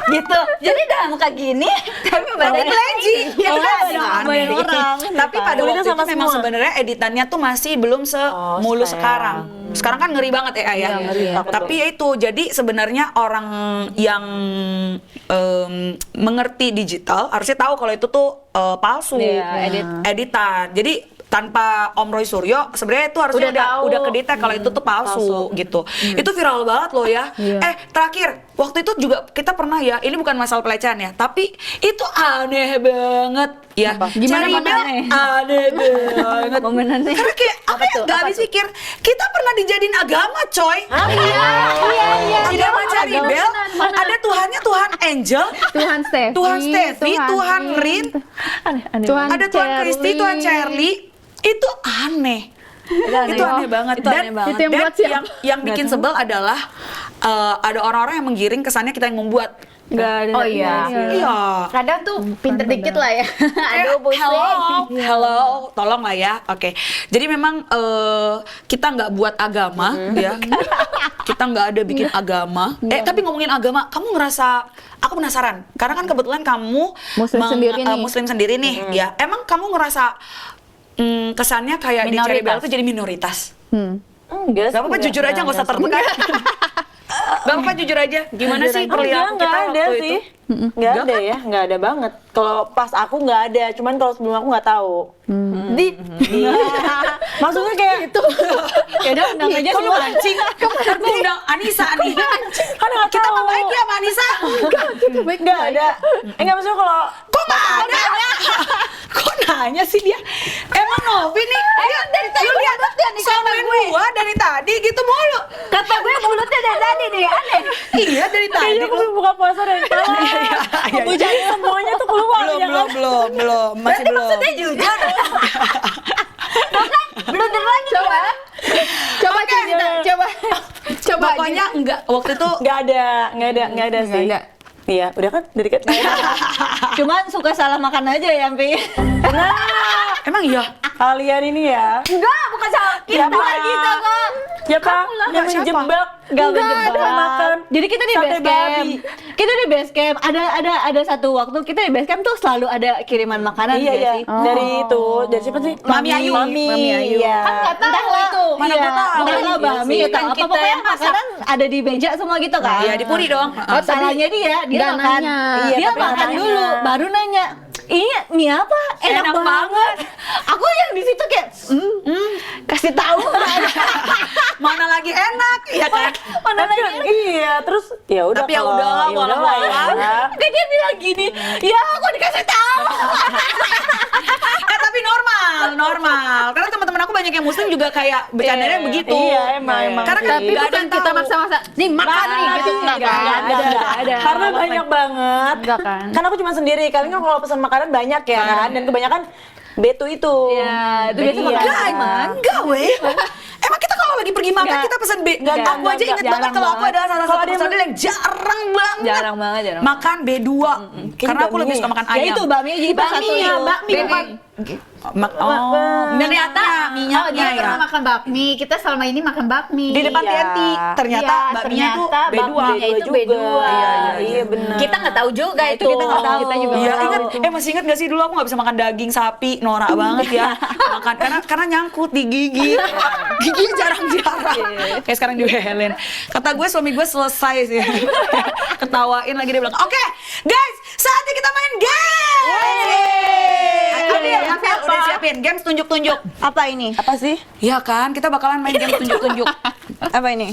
gitu. Jadi dalam muka gini tapi badannya telenji. Ya, Aneh. orang. Tapi pada Kulitnya waktu itu sama memang semua. sebenarnya editannya tuh masih belum semulus sekarang. Sekarang kan ngeri banget ya Ayah. Tapi ya itu, jadi sebenarnya orang yang mengerti digital harusnya tahu kalau itu tuh palsu, Iya, editan. Jadi tanpa Om Roy Suryo sebenarnya itu harusnya Udah tahu. udah kedetect kalau itu tuh palsu gitu. Itu viral banget loh ya. Terakhir waktu itu juga kita pernah ya, ini bukan masalah pelecehan ya, tapi itu aneh banget ya. Gimana Cherry Bell aneh? aneh banget. Momen aneh. Karena kayak aku yang gak habis pikir, kita pernah dijadiin agama coy. iya. Agama Cherry Bell, ada Tuhannya Tuhan Angel, Tuhan Steffi, Tuhan Steffi, Tuhan Rin, Tuhan ada Tuhan Kristi, Tuhan Charlie. Itu aneh. Itu aneh banget. Itu aneh banget. Itu yang buat siapa? yang bikin sebel adalah ada orang-orang yang menggiring kesannya kita yang membuat. Nggak ada. Oh iya. Iya. Kadang tuh pinter dikit lah ya. Aduh pusing. Hello, tolong lah ya. Oke. Jadi memang kita nggak buat agama ya. Kita nggak ada bikin agama. Tapi ngomongin agama, kamu ngerasa? Aku penasaran. Karena kan kebetulan kamu Muslim sendiri nih. ya. Emang kamu ngerasa kesannya kayak di Cherry Bell Minoritas. itu jadi minoritas? Enggak sih. Gak apa-apa, jujur aja, nggak usah tertekan. Gak apa-apa, jujur aja. Gimana sih perilaku kita Nggak ada waktu sih. itu? Nggak ada ya, nggak ada banget. Kalau pas aku nggak ada, cuman kalau sebelum aku nggak tahu. Maksudnya kayak itu. Ya udah undang aja Kok lu semua. mancing? Kamu undang Anissa nih. Kan nggak Kita tahu. mah baik ya sama Anissa. Nggak ada. Enggak maksudnya kalau Kok nggak ada? Kok nggak nanya sih dia? Emang Novi nih, dari tadi lu lihat mulutnya nih, kata somen gue. gua dari tadi gitu mulu. Kata gue mulutnya dari tadi nih, aneh. Iya dari tadi. Kayaknya aku belum buka puasa dari tadi. Aku jadi semuanya tuh keluar ya kan? belum, masih belum. Maksudnya jujur. Bukan, blunder lagi. Coba cerita, coba. Coba. Pokoknya enggak waktu itu Nggak ada sih. ada. Iya, udah kan dari kan? Cuman suka salah makan aja ya, Pi. emang iya. Kalian ini ya. Enggak, bukan salah. Kita bukan gitu kok. Ya Pak, yang siapa? menjebak, Enggak menjebak makan. Jadi kita di sate base camp. babi. Kita di base camp. Ada satu waktu kita di base camp tuh selalu ada kiriman makanan Iya, nggak iya. sih? Dari itu, dari siapa sih? Mami Ayu. Mami Ayu. Iya. Kan nggak tahu itu. Mana Iya, gua tahu. entahlah Iya bami sih. atau Kan apa kita pokoknya yang masak. makanan ada di meja semua gitu kan. Iya di Puri dong. Oh, salahnya dia Nggak makan. nanya. Iya, Dia tapi makan nanya. dulu, baru nanya. Ini mie apa? Enak Enak banget. Aku yang di situ kayak, kasih tahu. Mana lagi enak, ya kan? Mana Tapi lagi? iya, terus ya udah Tapi ya kalau- udahlah, ya udahlah ya. Kayak dia bilang gini, ya aku dikasih tahu. Tapi normal. Karena teman-teman aku banyak yang muslim juga kayak bercandanya begitu. Iya, emang. Karena kan Tapi nggak ada bukan yang kita tahu. maksa-maksa. Nih makan nih gitu enggak kan? ada. Karena banyak banget. Enggak kan? Karena aku cuma sendiri. Kalian kan kalau pesan makanan banyak ya kan, dan kebanyakan betu itu. Iya, itu biasa Iya. makanan. Enggak weh. Emang kita kalau lagi pergi makan Nggak. kita pesan B. Nggak, Aku aja nggak, inget banget jarang kalau aku banget. adalah salah Kalau satu ada yang personil yang jarang banget. Jarang banget. Makan B2. Karena aku lebih suka makan Ya ayam. itu bakmi jadi pas satu Bakminya, itu. bakmi bukan. Ternyata minyaknya dia pernah ya. makan bakmi. Kita selama ini makan bakmi. Di depan Iya. TNT. Ternyata Iya, bakminya tuh ternyata B2. bakminya itu juga. B2. Iya, benar. Kita nggak tahu juga itu. kita nggak tahu. Kita juga Iya nggak ingat, tahu. masih ingat gak sih dulu aku nggak bisa makan daging sapi, norak banget ya makan karena nyangkut di gigi, gigi jarang-jarang. Kayak sekarang juga Helen. Kata gue suami gue selesai sih, ketawain lagi dia bilang, oke guys, saatnya kita main game. Afil, udah siapin games tunjuk-tunjuk. Apa ini? Apa sih? Ya kan, kita bakalan main game tunjuk-tunjuk. Apa ini?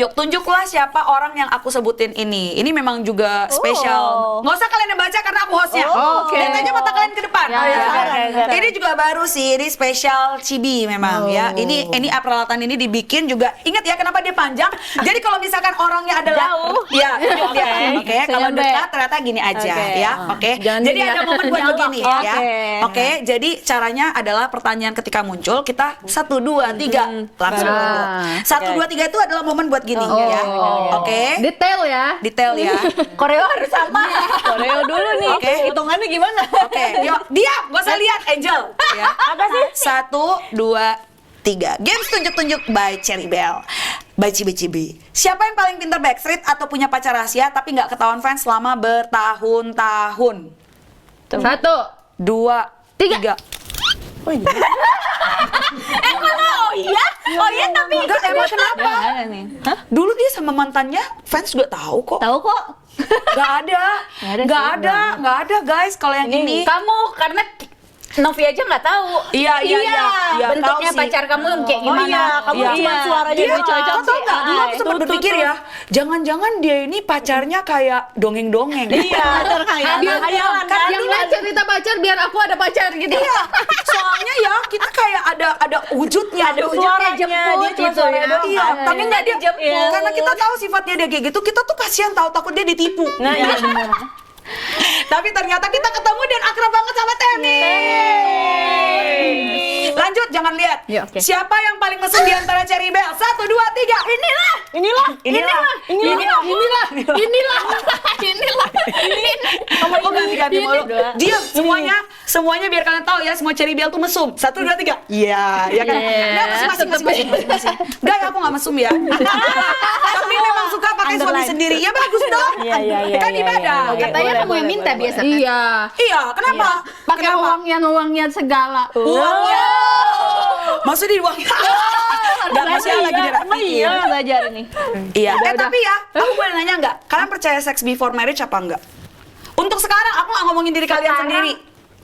Tunjuklah siapa orang yang aku sebutin ini. Ini memang juga spesial. Nggak usah kalian yang baca karena aku hostnya. Oke. Lihat aja mata kalian ke depan. ya. Ini juga baru sih, ini spesial Cibi memang ya. Ini peralatan ini dibikin juga. Ingat ya kenapa dia panjang? Jadi kalau misalkan orangnya adalah Jauh. ya, tunjuk dia. Oke, kalau Senyambe. dekat ternyata gini aja Oke. ya. Oke. Jadi ada momen buat begini ya. Oke. Oke, jadi caranya adalah pertanyaan ketika muncul kita 1 2 3 langsung. 1 2 3 itu adalah momen buat gini ya. Oke. Detail ya. Detail ya. Koreo harus sama. Koreo dulu nih. Oke. Hitungannya gimana? Oke, yuk diam, gak usah lihat Angel. Ya. Apa sih? 1 2 3. Games tunjuk-tunjuk by Cherry Bell. By Cibi-Cibi. Siapa yang paling pintar backstreet atau punya pacar rahasia tapi nggak ketahuan fans selama bertahun-tahun? 1, 2 3. Oh iya. Oh iya tapi Enggak, emang kenapa? Gimana nih? Hah? Dulu dia sama mantannya fans juga tahu kok. Tahu kok. Gak ada. Nggak ada guys kalau yang ini. Kamu karena Novi aja nggak tahu. Iya. Bentuknya tahu sih. pacar kamu kayak gimana? iya, kamu Iya. cuma suaranya Dia lebih cocok kau tau sih. nggak? Dulu aku sempat berpikir ya, jangan-jangan dia ini pacarnya kayak dongeng-dongeng. Iya, Biar hayalan kan? yang lain cerita pacar biar aku ada pacar gitu. Iya, soalnya ya kita kayak ada wujudnya, ada suaranya, jemput dia cuma gitu suaranya ya. doang. Iya, tapi nggak dia dijemput. karena kita tahu sifatnya dia kayak gitu, kita tuh kasihan tahu takut dia ditipu. Nah, iya benar. Tapi ternyata kita ketemu dan akrab banget sama Temi. Lanjut, jangan lihat. Ya, oke. Siapa yang paling mesum di antara Cherry Bell? 1 2 3. Inilah. Kamu ganti-ganti mulu. Diam semuanya biar kalian tahu ya, semua Cherry Bell tuh mesum. 1 2 3. Iya, ya kan. Enggak masing-masing. Enggak, aku enggak mesum ya. Tapi memang suka pakai suami sendiri. Ya bagus dong. Iya. Kan ibadah. Katanya kamu yang minta biasa kan? Iya. Iya, kenapa? Pakai Kenapa? uangnya segala. Uangnya. Maksudnya uangnya. Enggak, maksudnya lagi Emang iya belajar ini. Iya, tapi ya, aku boleh nanya nggak? Kalian percaya sex before marriage apa enggak? Untuk sekarang, aku nggak ngomongin diri kalian sendiri.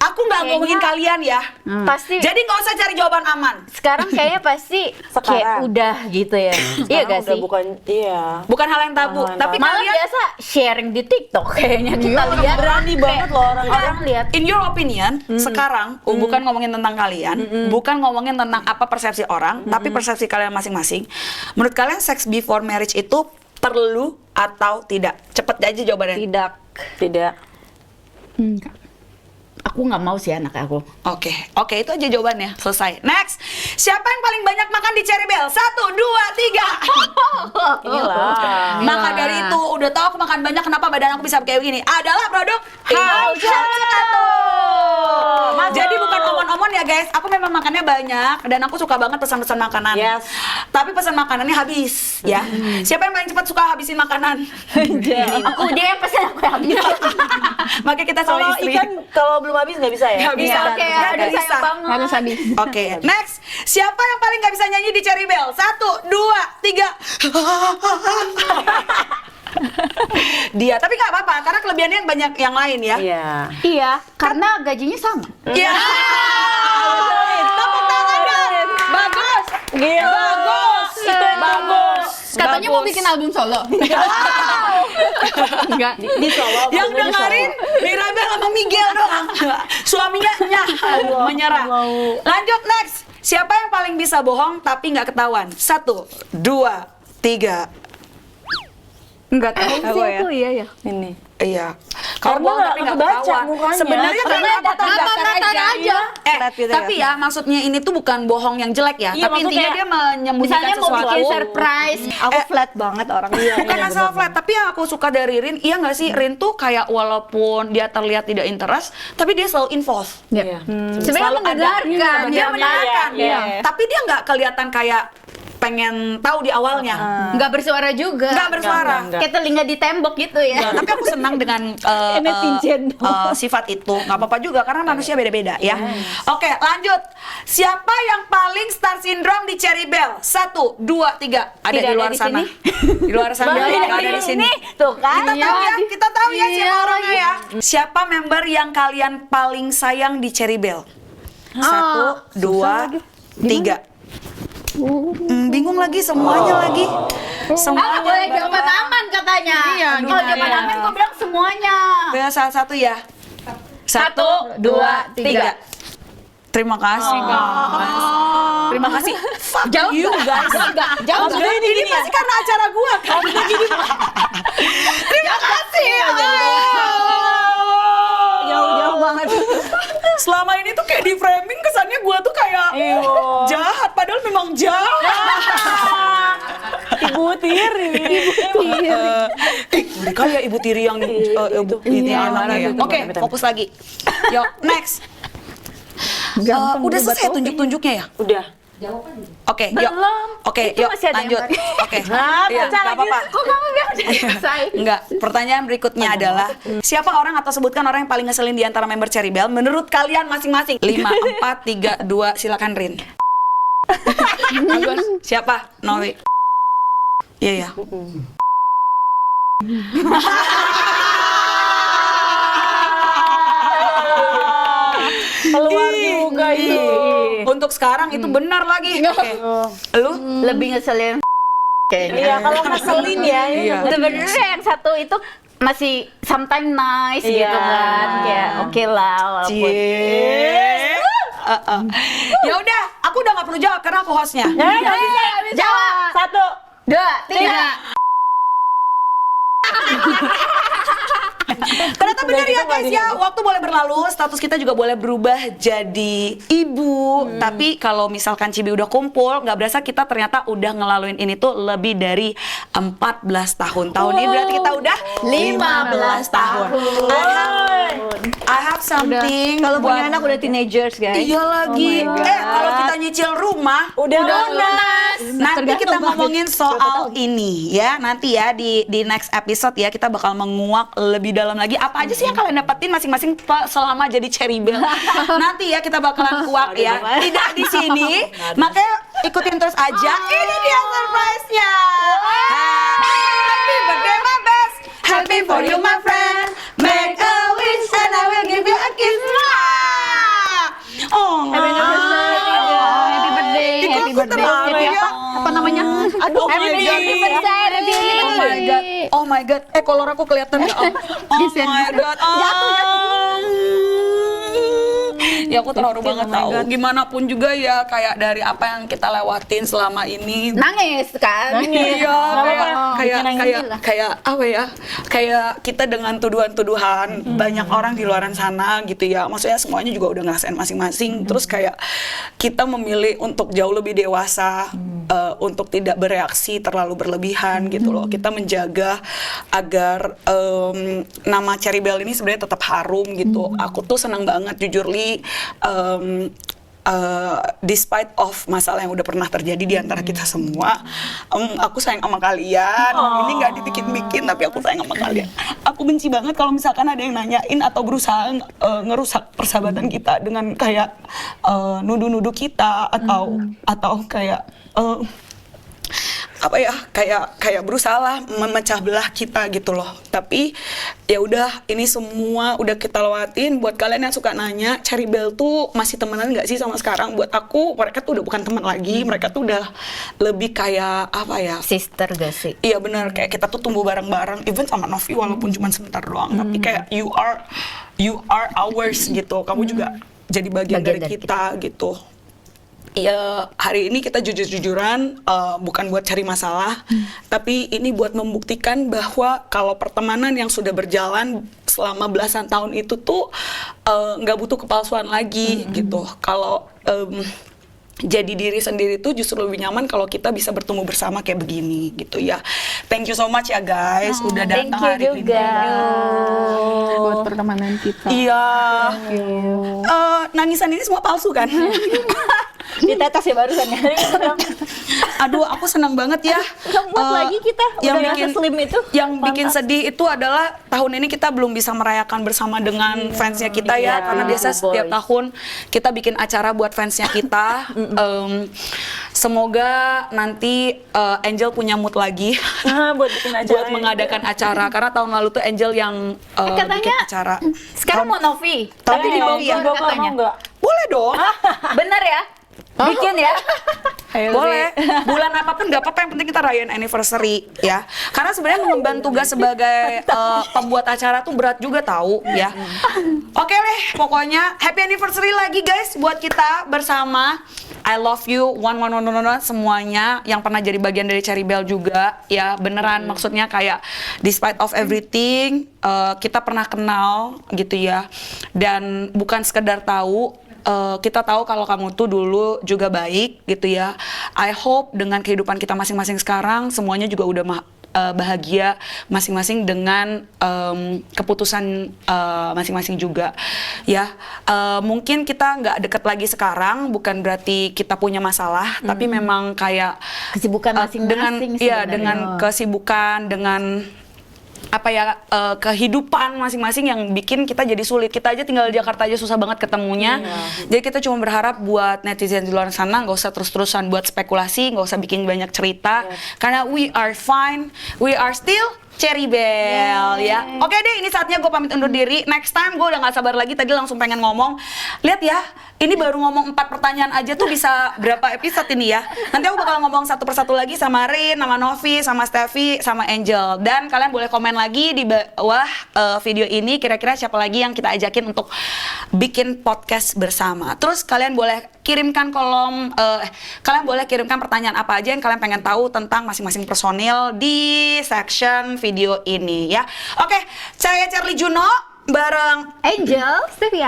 Aku nggak ngomongin kalian ya. Pasti Jadi nggak usah cari jawaban aman. sekarang kayaknya pasti kayak Sekarang. udah gitu ya. Iya Sekarang gak udah sih? bukan, iya. Bukan hal yang tabu. Hal yang Tapi tabu. Malah kalian, biasa sharing di TikTok kayaknya kita lihat. Berani banget loh Orang lihat. in your opinion, sekarang bukan ngomongin tentang kalian, bukan ngomongin tentang apa persepsi orang, tapi persepsi kalian masing-masing. Menurut kalian sex before marriage itu perlu atau tidak? Cepet aja jawabannya. Tidak. Tidak. Aku nggak mau sih anak aku. Oke, itu aja jawabannya. Selesai. Next, siapa yang paling banyak makan di Cherry Bell? 1, 2, 3. Inilah. Maka dari itu, udah tahu aku makan banyak, kenapa badan aku bisa kayak gini? Adalah produk Hausato. Jadi bukan omon-omon ya guys, aku memang makannya banyak dan aku suka banget pesan-pesan makanan. Yes. Tapi pesan makanannya habis, ya. Siapa yang paling cepat suka habisin makanan? Aku dia yang pesan aku yang habis. Makanya kita Kalau sama istri. ikan kalau belum habis nggak bisa ya? Nggak bisa. Iya, oke, Nggak aduh bisa. sayang banget. Harus habis. Oke, next. Siapa yang paling nggak bisa nyanyi di Cherry Bell? 1, 2, 3. Dia, tapi nggak apa-apa karena kelebihannya yang banyak yang lain ya. Iya. Iya, karena gajinya sama. Iya. Tepuk tangan dong. Bagus. Gila. Bagus. Itu yang bagus. Katanya mau bikin album solo. Enggak. Di Solo. Yang maksudnya di dengerin Solo. Mirabel sama Miguel doang. Suaminya nyah, menyerah. Lanjut next. Siapa yang paling bisa bohong tapi nggak ketahuan? 1, 2, 3. Enggak tahu Aku sih ya. aku, iya ya. Ini. Iya. Kalau Karena bohong tapi nggak nggak kebaca ketahuan. mukanya. Sebenarnya karena apa tahu nggak? Datar aja. Berat gitu Tapi ya. ya maksudnya ini tuh bukan bohong yang jelek ya. Iya, Tapi intinya maksudnya dia menyembunyikan Misalnya mau sesuatu. bikin surprise. Aku flat banget orangnya. Bukan masalah flat, tapi yang aku suka dari Rin, iya nggak sih, Rin tuh kayak walaupun dia terlihat tidak interest, tapi dia selalu involve. Iya. Sebenarnya Selalu ada. mendengarkan. Dia mendengarkan, Iya. tapi dia nggak kelihatan kayak pengen tahu di awalnya. Nggak bersuara juga. Nggak bersuara. Enggak. Kayak telinga di tembok gitu ya. Tapi aku senang dengan sifat itu. Nggak apa-apa juga karena manusia beda-beda ya. Oke, lanjut. Siapa yang paling star syndrome di Cherry Bell? 1, 2, 3. Ada Tidak di luar ada di sana. sini. Di luar sana nggak ada di sini. Tuh kan. Kita tahu ya siapa orangnya ya. Siapa member yang kalian paling sayang di Cherry Bell? 1, 2, 3. Bingung lagi semuanya lagi. Semuanya. Boleh jawaban aman katanya. Iya, Kalau gimana jawaban ya? aman kok bilang semuanya. Ya, salah satu ya. 1, 2, 3. Terima kasih guys. Terima kasih. Fuck Jauh you nggak? guys. Nggak, jauh nggak? Ini pasti karena acara gua kan. Terima kasih. Jauh-jauh banget. Selama ini tuh kayak di framing kesannya gua tuh kayak jahat, padahal memang jahat. Ibu Tiri. Ngeri kali ya Ibu Tiri yang Ibu ini anaknya ya. Oke, fokus lagi. Yuk, next. Udah selesai tunjuk-tunjuknya ya? Udah. Oke, yuk. Belum. Oke, Itu yuk masih ada yang lanjut. Oke. Iya, nggak apa-apa. Kok kamu bilang udah selesai? Enggak, pertanyaan berikutnya adalah siapa orang atau sebutkan orang yang paling ngeselin di antara member Cherry Bell menurut kalian masing-masing? 5, 4, 3, 2, silakan Rin. Bagus. Siapa? Novi. Iya ya. Keluar juga itu. Untuk sekarang itu benar lagi. Oke. Lu? Lebih ngeselin kayaknya. Iya, kalau ngeselin ya. Iya. Sebenarnya yang satu itu masih sometimes nice Iya. gitu kan. Ya oke lah walaupun. Cie. Ya udah, aku udah nggak perlu jawab karena aku hostnya. Jawab. 1, 2, 3. Ternyata benar ya guys ya, waktu boleh berlalu, status kita juga boleh berubah jadi ibu. Tapi kalau misalkan Cibi udah kumpul, nggak berasa kita ternyata udah ngelaluin ini tuh lebih dari 14 tahun. Tahun ini berarti kita udah 15 tahun. I have something. Kalau punya buat- anak udah teenagers guys. Iya lagi. Kalau kita nyicil rumah, udah lunas. nanti kita ngomongin soal ini ya. Nanti ya di next episode ya kita bakal menguak lebih dalam lagi apa aja sih yang kalian dapetin masing-masing selama jadi Cherry Bell. Nanti ya kita bakalan kuak ya. Tidak di sini. Makanya ikutin terus aja. Ini dia surprise-nya. Happy birthday my best. Happy for you my friend. Make a wish and I will give you a kiss. Aduh, Happy anniversary. Oh my god. Oh my god. Kolor aku kelihatan ya. Oh my god. Ya aku terharu banget tahu. Gimana pun juga ya kayak dari apa yang kita lewatin selama ini. Nangis kan? Iya, kayak lah. apa ya? Kayak kita dengan tuduhan-tuduhan banyak orang di luaran sana gitu ya. Maksudnya semuanya juga udah ngerasain masing-masing. Terus kayak kita memilih untuk jauh lebih dewasa, untuk tidak bereaksi terlalu berlebihan gitu loh. Kita menjaga agar nama Cherry Belle ini sebenarnya tetap harum gitu. Aku tuh senang banget jujur Li. Despite of masalah yang udah pernah terjadi di antara kita semua, aku sayang sama kalian. Ini nggak dibikin-bikin, tapi aku sayang sama kalian. Aku benci banget kalau misalkan ada yang nanyain atau berusaha ngerusak persahabatan kita dengan kayak nuduh-nuduh kita atau kayak apa ya, kayak berusaha lah memecah belah kita gitu loh. Tapi ya udah, ini semua udah kita lewatin. Buat kalian yang suka nanya Cherry Belle tuh masih temenan nggak sih sama sekarang, buat aku mereka tuh udah bukan teman lagi. Mereka tuh udah lebih kayak apa ya, Sister gak sih? iya benar, kayak kita tuh tumbuh bareng-bareng. Even sama Novi walaupun cuma sebentar doang, tapi kayak you are ours gitu. Kamu juga jadi bagian dari kita gitu. Ya, hari ini kita jujur-jujuran, bukan buat cari masalah, tapi ini buat membuktikan bahwa kalau pertemanan yang sudah berjalan selama belasan tahun itu tuh nggak butuh kepalsuan lagi gitu. Kalau jadi diri sendiri tuh justru lebih nyaman kalau kita bisa bertemu bersama kayak begini gitu ya. Thank you so much ya guys, udah datang hari ini. Buat pertemanan kita. Iya. Nangisan ini semua palsu kan? Ditetes ya barusan ya. Aduh, aku senang banget ya. Muat lagi kita yang udah bikin slim itu. Yang bikin sedih itu adalah tahun ini kita belum bisa merayakan bersama dengan fansnya kita ya, karena biasa setiap tahun kita bikin acara buat fansnya kita. Semoga nanti Angel punya mood lagi buat bikin acara. buat mengadakan acara, karena tahun lalu tuh Angel yang katanya bikin acara. Sekarang mau Novi. Tapi di Bogor katanya. Enggak. Boleh dong. Bener ya? Bikin ya? Boleh. Bulan apapun nggak apa-apa, yang penting kita rayain anniversary ya. Karena sebenarnya mengemban tugas sebagai pembuat acara tuh berat juga tahu ya. Oke deh, pokoknya happy anniversary lagi guys buat kita bersama. I love you one semuanya yang pernah jadi bagian dari Cherry Belle juga ya, beneran. Maksudnya kayak despite of everything kita pernah kenal gitu ya, dan bukan sekedar tahu. Kita tahu kalau kamu tuh dulu juga baik gitu ya. I hope dengan kehidupan kita masing-masing sekarang semuanya juga udah bahagia masing-masing dengan keputusan masing-masing juga ya. Mungkin kita nggak deket lagi sekarang bukan berarti kita punya masalah, tapi memang kayak Kesibukan masing-masing dengan kesibukan, dengan apa ya, kehidupan masing-masing yang bikin kita jadi sulit. Kita aja tinggal di Jakarta aja susah banget ketemunya. Jadi kita cuma berharap buat netizen di luar sana nggak usah terus-terusan buat spekulasi, nggak usah bikin banyak cerita, karena we are fine, we are still Cherry Belle ya. Oke deh, ini saatnya gue pamit undur diri. Next time gue udah gak sabar lagi, tadi langsung pengen ngomong. Lihat ya, ini baru ngomong 4 pertanyaan aja tuh bisa berapa episode ini ya. Nanti aku bakal ngomong satu persatu lagi sama Rin, sama Novi, sama Steffi, sama Angel. Dan kalian boleh komen lagi di bawah video ini kira-kira siapa lagi yang kita ajakin untuk bikin podcast bersama. Terus kalian boleh kirimkan kalian boleh kirimkan pertanyaan apa aja yang kalian pengen tahu tentang masing-masing personil di section video ini ya. Oke, saya Charlie Juno bareng Angel, Steffi,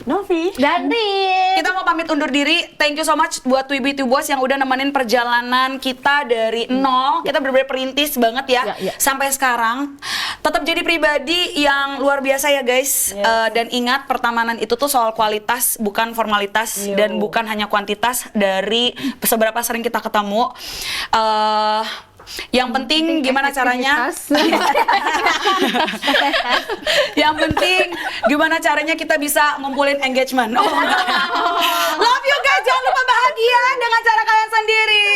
Novi, dan Rin. kita mau pamit undur diri. Thank you so much buat Twibi Twibos yang udah nemenin perjalanan kita dari nol. Kita bener-bener perintis banget ya, sampai sekarang. Tetap jadi pribadi yang luar biasa ya guys. Dan ingat, pertemanan itu tuh soal kualitas bukan formalitas, dan bukan hanya kuantitas dari seberapa sering kita ketemu. Yang penting gimana caranya yang penting gimana caranya kita bisa ngumpulin engagement. Love you guys, jangan lupa bahagia dengan cara kalian sendiri.